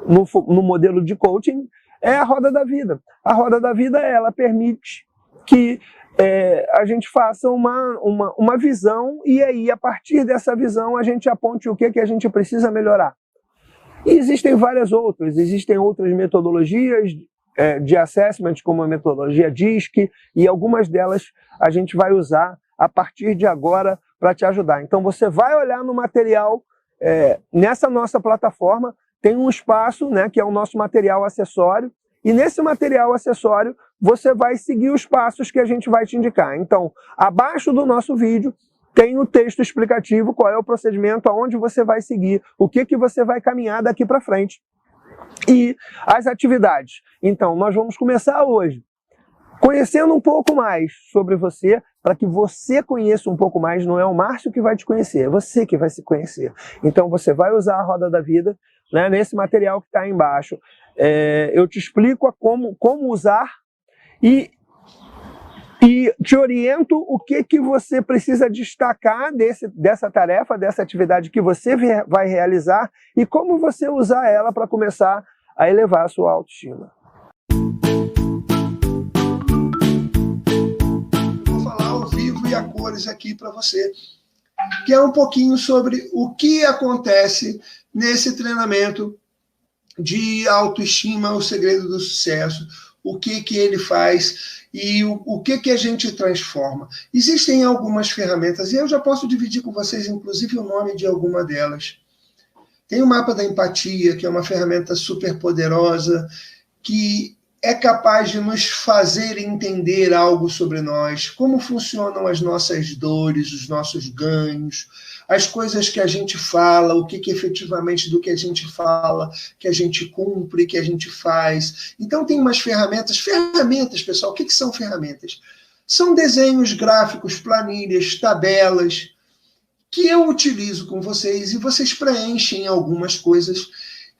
no modelo de coaching, é a roda da vida. A roda da vida, ela permite que a gente faça uma visão, e aí, a partir dessa visão, a gente aponte o que a gente precisa melhorar. E existem várias outras, existem outras metodologias de assessment, como a metodologia DISC, e algumas delas a gente vai usar a partir de agora para te ajudar. Então você vai olhar no material, nessa nossa plataforma, tem um espaço, né, que é o nosso material acessório, e nesse material acessório você vai seguir os passos que a gente vai te indicar. Então, abaixo do nosso vídeo tem o texto explicativo, qual é o procedimento, aonde você vai seguir, o que você vai caminhar daqui para frente. E as atividades. Então, nós vamos começar hoje conhecendo um pouco mais sobre você, para que você conheça um pouco mais. Não é o Márcio que vai te conhecer, é você que vai se conhecer. Então você vai usar a roda da vida, né, nesse material que está aí embaixo. Eu te explico como usar e te oriento o que você precisa destacar dessa tarefa, dessa atividade que você vai realizar, e como você usar ela para começar a elevar a sua autoestima. E a cores aqui para você, que é um pouquinho sobre o que acontece nesse treinamento de autoestima, o segredo do sucesso, o que ele faz e o que a gente transforma. Existem algumas ferramentas, e eu já posso dividir com vocês, inclusive, o nome de alguma delas. Tem o mapa da empatia, que é uma ferramenta super poderosa, que é capaz de nos fazer entender algo sobre nós, como funcionam as nossas dores, os nossos ganhos, as coisas que a gente fala, o que efetivamente do que a gente fala, que a gente cumpre, que a gente faz. Então tem umas ferramentas, pessoal, o que são ferramentas? São desenhos gráficos, planilhas, tabelas, que eu utilizo com vocês, e vocês preenchem algumas coisas.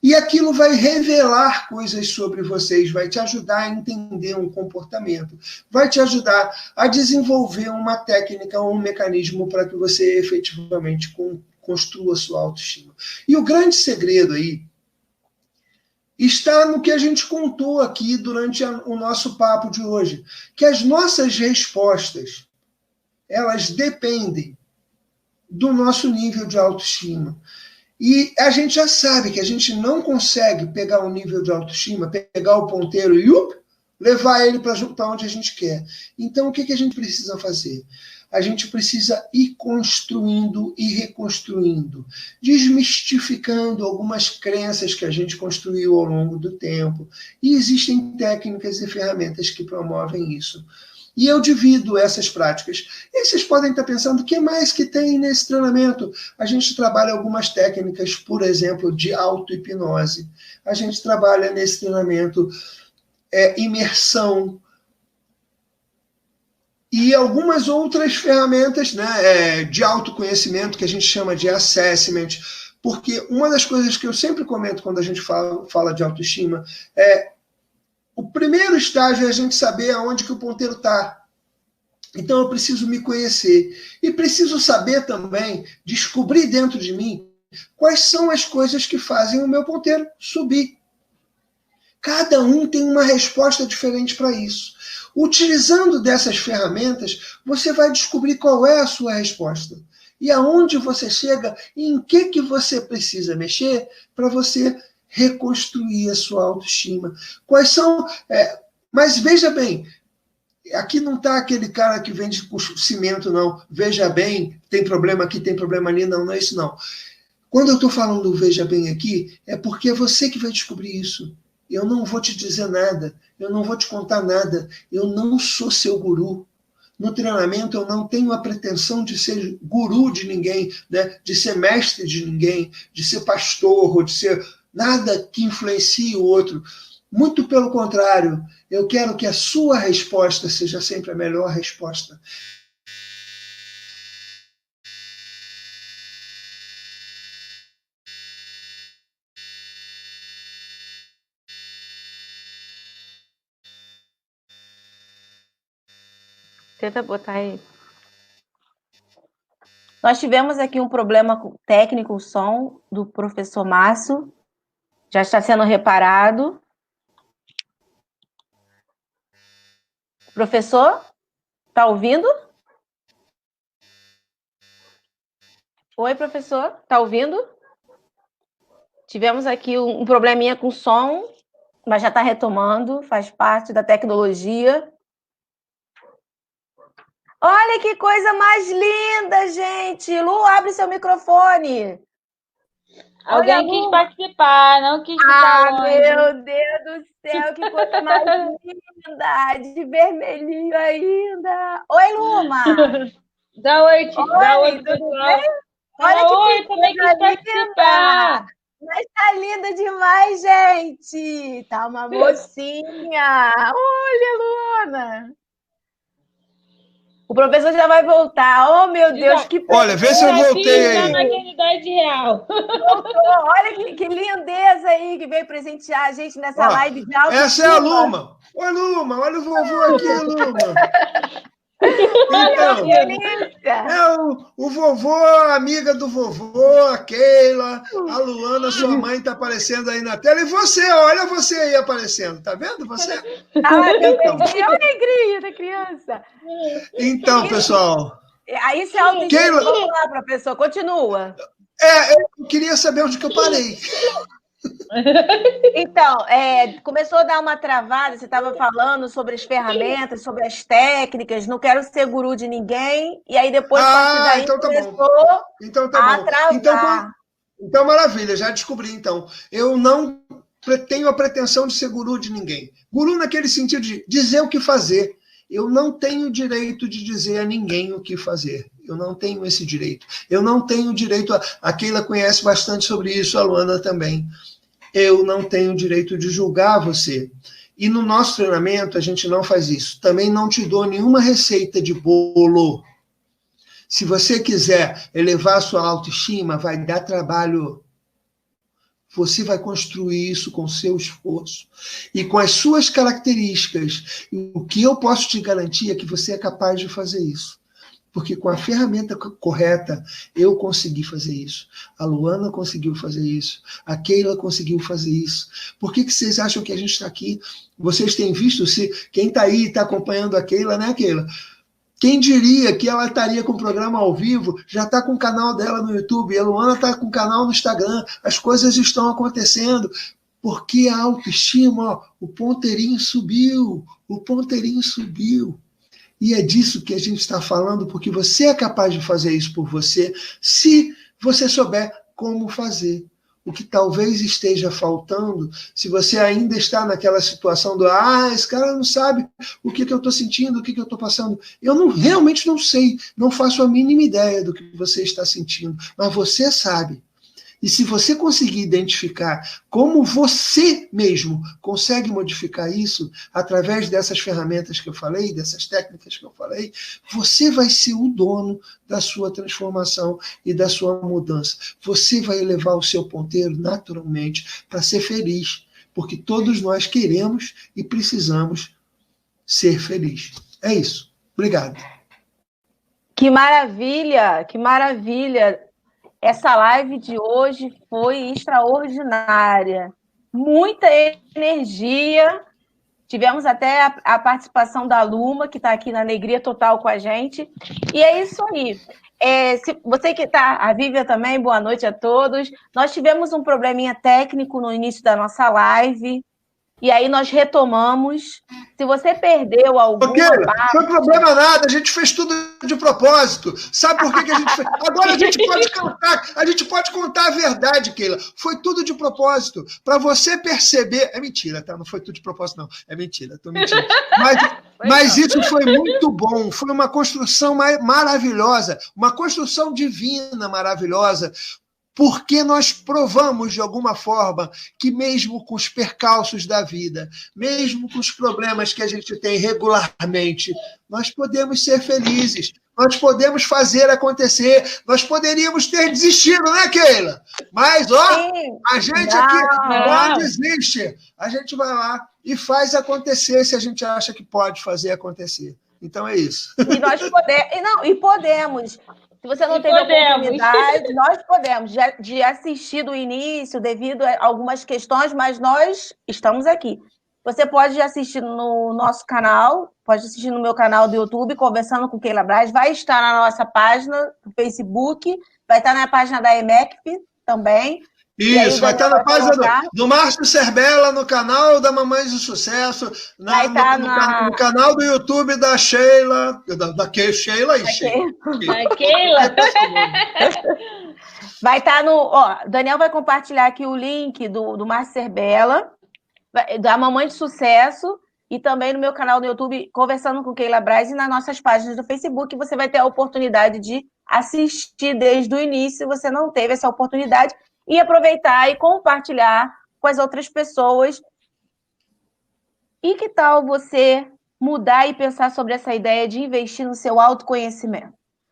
E aquilo vai revelar coisas sobre vocês, vai te ajudar a entender um comportamento, vai te ajudar a desenvolver uma técnica ou um mecanismo para que você efetivamente construa a sua autoestima. E o grande segredo aí está no que a gente contou aqui durante o nosso papo de hoje, que as nossas respostas, elas dependem do nosso nível de autoestima. E a gente já sabe que a gente não consegue pegar o nível de autoestima, pegar o ponteiro e levar ele para onde a gente quer. Então, o que a gente precisa fazer? A gente precisa ir construindo e reconstruindo, desmistificando algumas crenças que a gente construiu ao longo do tempo. E existem técnicas e ferramentas que promovem isso. E eu divido essas práticas. E vocês podem estar pensando, o que mais que tem nesse treinamento? A gente trabalha algumas técnicas, por exemplo, de auto-hipnose. A gente trabalha nesse treinamento imersão, e algumas outras ferramentas, né, de autoconhecimento, que a gente chama de assessment, porque uma das coisas que eu sempre comento quando a gente fala de autoestima o primeiro estágio é a gente saber aonde que o ponteiro está. Então eu preciso me conhecer. E preciso saber também, descobrir dentro de mim, quais são as coisas que fazem o meu ponteiro subir. Cada um tem uma resposta diferente para isso. Utilizando dessas ferramentas, você vai descobrir qual é a sua resposta. E aonde você chega e em que você precisa mexer para você reconstruir a sua autoestima. Quais são... mas veja bem, aqui não está aquele cara que vende com cimento, não. Veja bem, tem problema aqui, tem problema ali. Não, não é isso, não. Quando eu estou falando veja bem aqui, é porque é você que vai descobrir isso. Eu não vou te dizer nada, eu não vou te contar nada, eu não sou seu guru. No treinamento eu não tenho a pretensão de ser guru de ninguém, né? De ser mestre de ninguém, de ser pastor, ou de ser nada que influencie o outro. Muito pelo contrário, eu quero que a sua resposta seja sempre a melhor resposta. Tenta botar aí. Nós tivemos aqui um problema técnico, o som do professor Márcio. Já está sendo reparado. Professor, está ouvindo? Oi, professor, está ouvindo? Tivemos aqui um probleminha com o som, mas já está retomando, faz parte da tecnologia. Olha que coisa mais linda, gente! Lu, abre seu microfone. Alguém Olha, quis participar, não quis ficar longe. Meu Deus do céu, que coisa mais linda! De vermelhinho ainda. Oi, Luma! Dá oi, dá oi, tudo pessoal. bem? Olha Olha que oi, também quis participar. Mas tá linda demais, gente! Tá uma mocinha! Olha, Luana! O professor já vai voltar. Oh, meu Deus, que Olha, vê se eu voltei aí. Na maternidade real. Voltou. Olha que lindeza aí que veio presentear a gente nessa live de autoestima. Essa é a Luma. Oi, Luma. Olha o vovô aqui, Luma. Então, o vovô, a amiga do vovô, a Keila, a Luana, sua mãe, está aparecendo aí na tela. E você, olha você aí aparecendo. Tá vendo você? Olha a alegria da criança. Então, pessoal. Aí você autoestima. Vamos lá, professor. Continua. Eu queria saber onde que eu parei. Então, começou a dar uma travada, você estava falando sobre as ferramentas, sobre as técnicas, não quero ser guru de ninguém, e aí depois, a partir daí, então tá começou a travar. Então, maravilha, já descobri, então. Eu não tenho a pretensão de ser guru de ninguém. Guru naquele sentido de dizer o que fazer. Eu não tenho direito de dizer a ninguém o que fazer. Eu não tenho esse direito. Eu não tenho direito... A Keila conhece bastante sobre isso, a Luana também. Eu não tenho direito de julgar você. E no nosso treinamento, a gente não faz isso. Também não te dou nenhuma receita de bolo. Se você quiser elevar a sua autoestima, vai dar trabalho. Você vai construir isso com o seu esforço e com as suas características. E o que eu posso te garantir é que você é capaz de fazer isso. Porque com a ferramenta correta, eu consegui fazer isso. A Luana conseguiu fazer isso. A Keila conseguiu fazer isso. Por que vocês acham que a gente está aqui? Vocês têm visto, quem está aí e está acompanhando a Keila, né, Keila? Quem diria que ela estaria com o programa ao vivo, já está com o canal dela no YouTube, a Luana está com o canal no Instagram, as coisas estão acontecendo, porque a autoestima, o ponteirinho subiu, E é disso que a gente está falando, porque você é capaz de fazer isso por você, se você souber como fazer. o que talvez esteja faltando, se você ainda está naquela situação do esse cara não sabe o que eu estou sentindo, o que eu estou passando. Eu realmente não sei, não faço a mínima ideia do que você está sentindo, mas você sabe. E se você conseguir identificar como você mesmo consegue modificar isso, através dessas ferramentas que eu falei, dessas técnicas que eu falei, você vai ser o dono da sua transformação e da sua mudança. Você vai elevar o seu ponteiro naturalmente para ser feliz, porque todos nós queremos e precisamos ser felizes. É isso. Obrigado. Que maravilha, que maravilha. Essa live de hoje foi extraordinária. Muita energia. Tivemos até a participação da Luma, que está aqui na alegria total com a gente. E é isso aí. Você que está, a Vívia também, boa noite a todos. Nós tivemos um probleminha técnico no início da nossa live. E aí nós retomamos. Se você perdeu alguma parte... Não tem problema nada, a gente fez tudo de propósito. Sabe por que a gente fez? Agora a gente pode contar a verdade, Keila. Foi tudo de propósito. Para você perceber... É mentira, tá? Não foi tudo de propósito, não. É mentira, tô mentindo. Mas isso foi muito bom. Foi uma construção maravilhosa, uma construção divina maravilhosa. Porque nós provamos, de alguma forma, que mesmo com os percalços da vida, mesmo com os problemas que a gente tem regularmente, nós podemos ser felizes, nós podemos fazer acontecer, nós poderíamos ter desistido, né, Keila? Mas, a gente aqui não desiste. A gente vai lá e faz acontecer se a gente acha que pode fazer acontecer. Então é isso. E nós podemos. Se você não teve oportunidade, nós podemos, de assistir do início, devido a algumas questões, mas nós estamos aqui. Você pode assistir no nosso canal, pode assistir no meu canal do YouTube, Conversando com Keila Braz, vai estar na nossa página do Facebook, vai estar na página da EMECP também. Isso, vai estar na página do Márcio Serbella, no canal da Mamães do Sucesso, no canal do YouTube da Sheila, da Keila. Vai estar no... Daniel vai compartilhar aqui o link do Márcio Serbella, da Mamãe de Sucesso, e também no meu canal do YouTube, Conversando com Keila Braz, e nas nossas páginas do Facebook, você vai ter a oportunidade de assistir desde o início, se você não teve essa oportunidade, e aproveitar e compartilhar com as outras pessoas. E que tal você mudar e pensar sobre essa ideia de investir no seu autoconhecimento?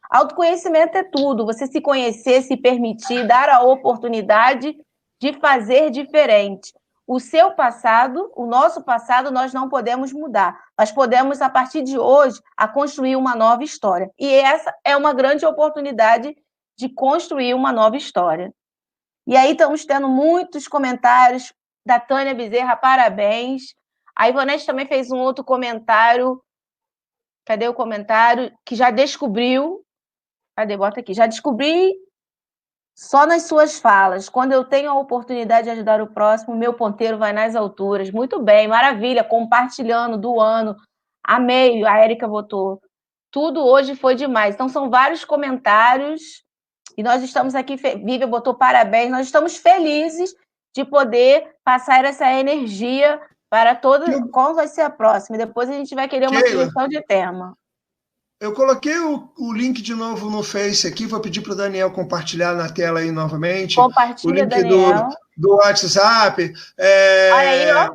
Autoconhecimento é tudo, você se conhecer, se permitir, dar a oportunidade de fazer diferente. O seu passado, o nosso passado, nós não podemos mudar. Nós podemos, a partir de hoje, a construir uma nova história. E essa é uma grande oportunidade de construir uma nova história. E aí estamos tendo muitos comentários da Tânia Bezerra, parabéns. A Ivonete também fez um outro comentário. Cadê o comentário? Que já descobriu. Cadê? Bota aqui. Já descobri só nas suas falas. Quando eu tenho a oportunidade de ajudar o próximo, meu ponteiro vai nas alturas. Muito bem, maravilha. Compartilhando, doando. Amei, a Érica votou. Tudo hoje foi demais. Então, são vários comentários. E nós estamos aqui, Vívia botou parabéns, nós estamos felizes de poder passar essa energia para todos. Qual vai ser a próxima? Depois a gente vai querer uma sugestão de tema. Eu coloquei o link de novo no Face aqui, vou pedir para o Daniel compartilhar na tela aí novamente. Compartilha, o link Daniel. do WhatsApp. Olha aí, ó.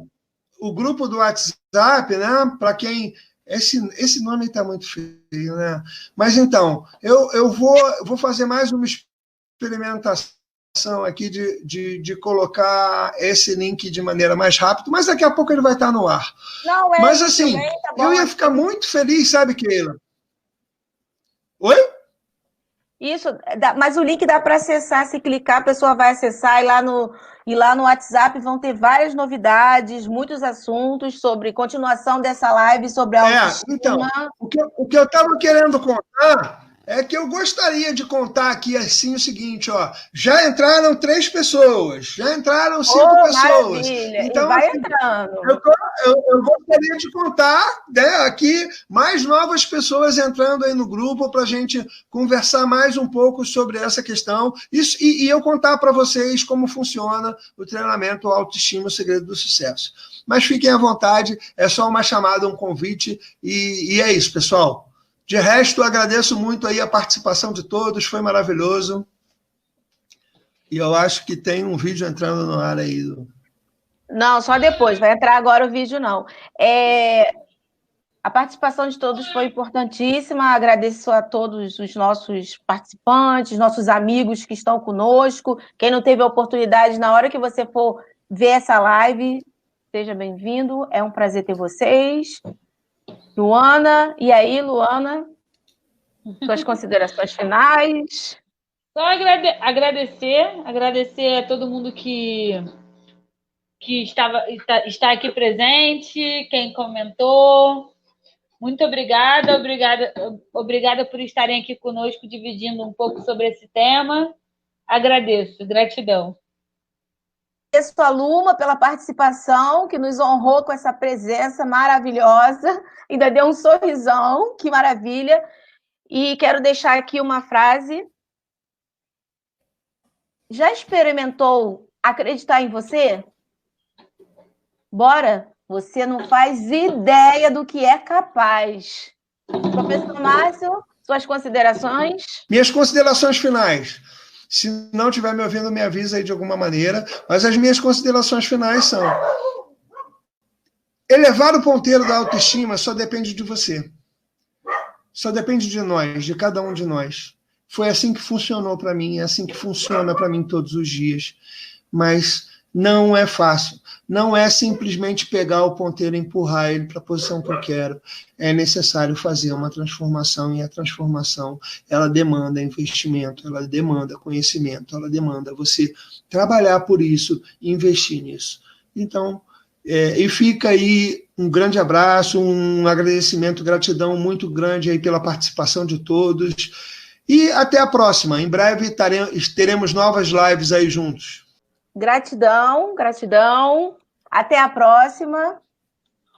O grupo do WhatsApp, né? Para quem... Esse nome está muito feio, né? Mas então, eu vou fazer mais uma experimentação aqui de colocar esse link de maneira mais rápida, mas daqui a pouco ele vai estar no ar. Não, mas assim, tá bom, eu ia ficar muito feliz, sabe, Keila? Oi? Isso, mas o link dá para acessar, se clicar, a pessoa vai acessar e lá no WhatsApp vão ter várias novidades, muitos assuntos sobre continuação dessa live, sobre a autoestima. Então, o que eu estava querendo contar É que eu gostaria de contar aqui assim o seguinte, ó, já entraram 3 pessoas, já entraram 5 pessoas. Maravilha! Então, E vai assim, entrando. eu gostaria de contar, né, aqui mais novas pessoas entrando aí no grupo para a gente conversar mais um pouco sobre essa questão e eu contar para vocês como funciona o treinamento Autoestima, o Segredo do Sucesso. Mas fiquem à vontade, é só uma chamada, um convite e é isso, pessoal. De resto, agradeço muito aí a participação de todos, foi maravilhoso. E eu acho que tem um vídeo entrando no ar aí. Não, só depois, vai entrar agora o vídeo, não. A participação de todos foi importantíssima, agradeço a todos os nossos participantes, nossos amigos que estão conosco. Quem não teve a oportunidade, na hora que você for ver essa live, seja bem-vindo, é um prazer ter vocês. Luana, e aí, Luana? Suas considerações finais? Só agradecer a todo mundo que está aqui presente, quem comentou. Muito obrigada por estarem aqui conosco, dividindo um pouco sobre esse tema. Agradeço, gratidão. Agradeço a Luma pela participação, que nos honrou com essa presença maravilhosa, ainda deu um sorrisão, que maravilha. E quero deixar aqui uma frase. Já experimentou acreditar em você? Bora! Você não faz ideia do que é capaz. Professor Márcio, suas considerações? Minhas considerações finais. Se não estiver me ouvindo, me avisa aí de alguma maneira. Mas as minhas considerações finais são: elevar o ponteiro da autoestima só depende de você. Só depende de nós, de cada um de nós. Foi assim que funcionou para mim, é assim que funciona para mim todos os dias. Mas não é fácil. Não é simplesmente pegar o ponteiro e empurrar ele para a posição que eu quero. É necessário fazer uma transformação, e a transformação, ela demanda investimento, ela demanda conhecimento, ela demanda você trabalhar por isso e investir nisso. Então, e fica aí um grande abraço, um agradecimento, gratidão muito grande aí pela participação de todos. E até a próxima. Em breve teremos novas lives aí juntos. Gratidão, gratidão. Até a próxima.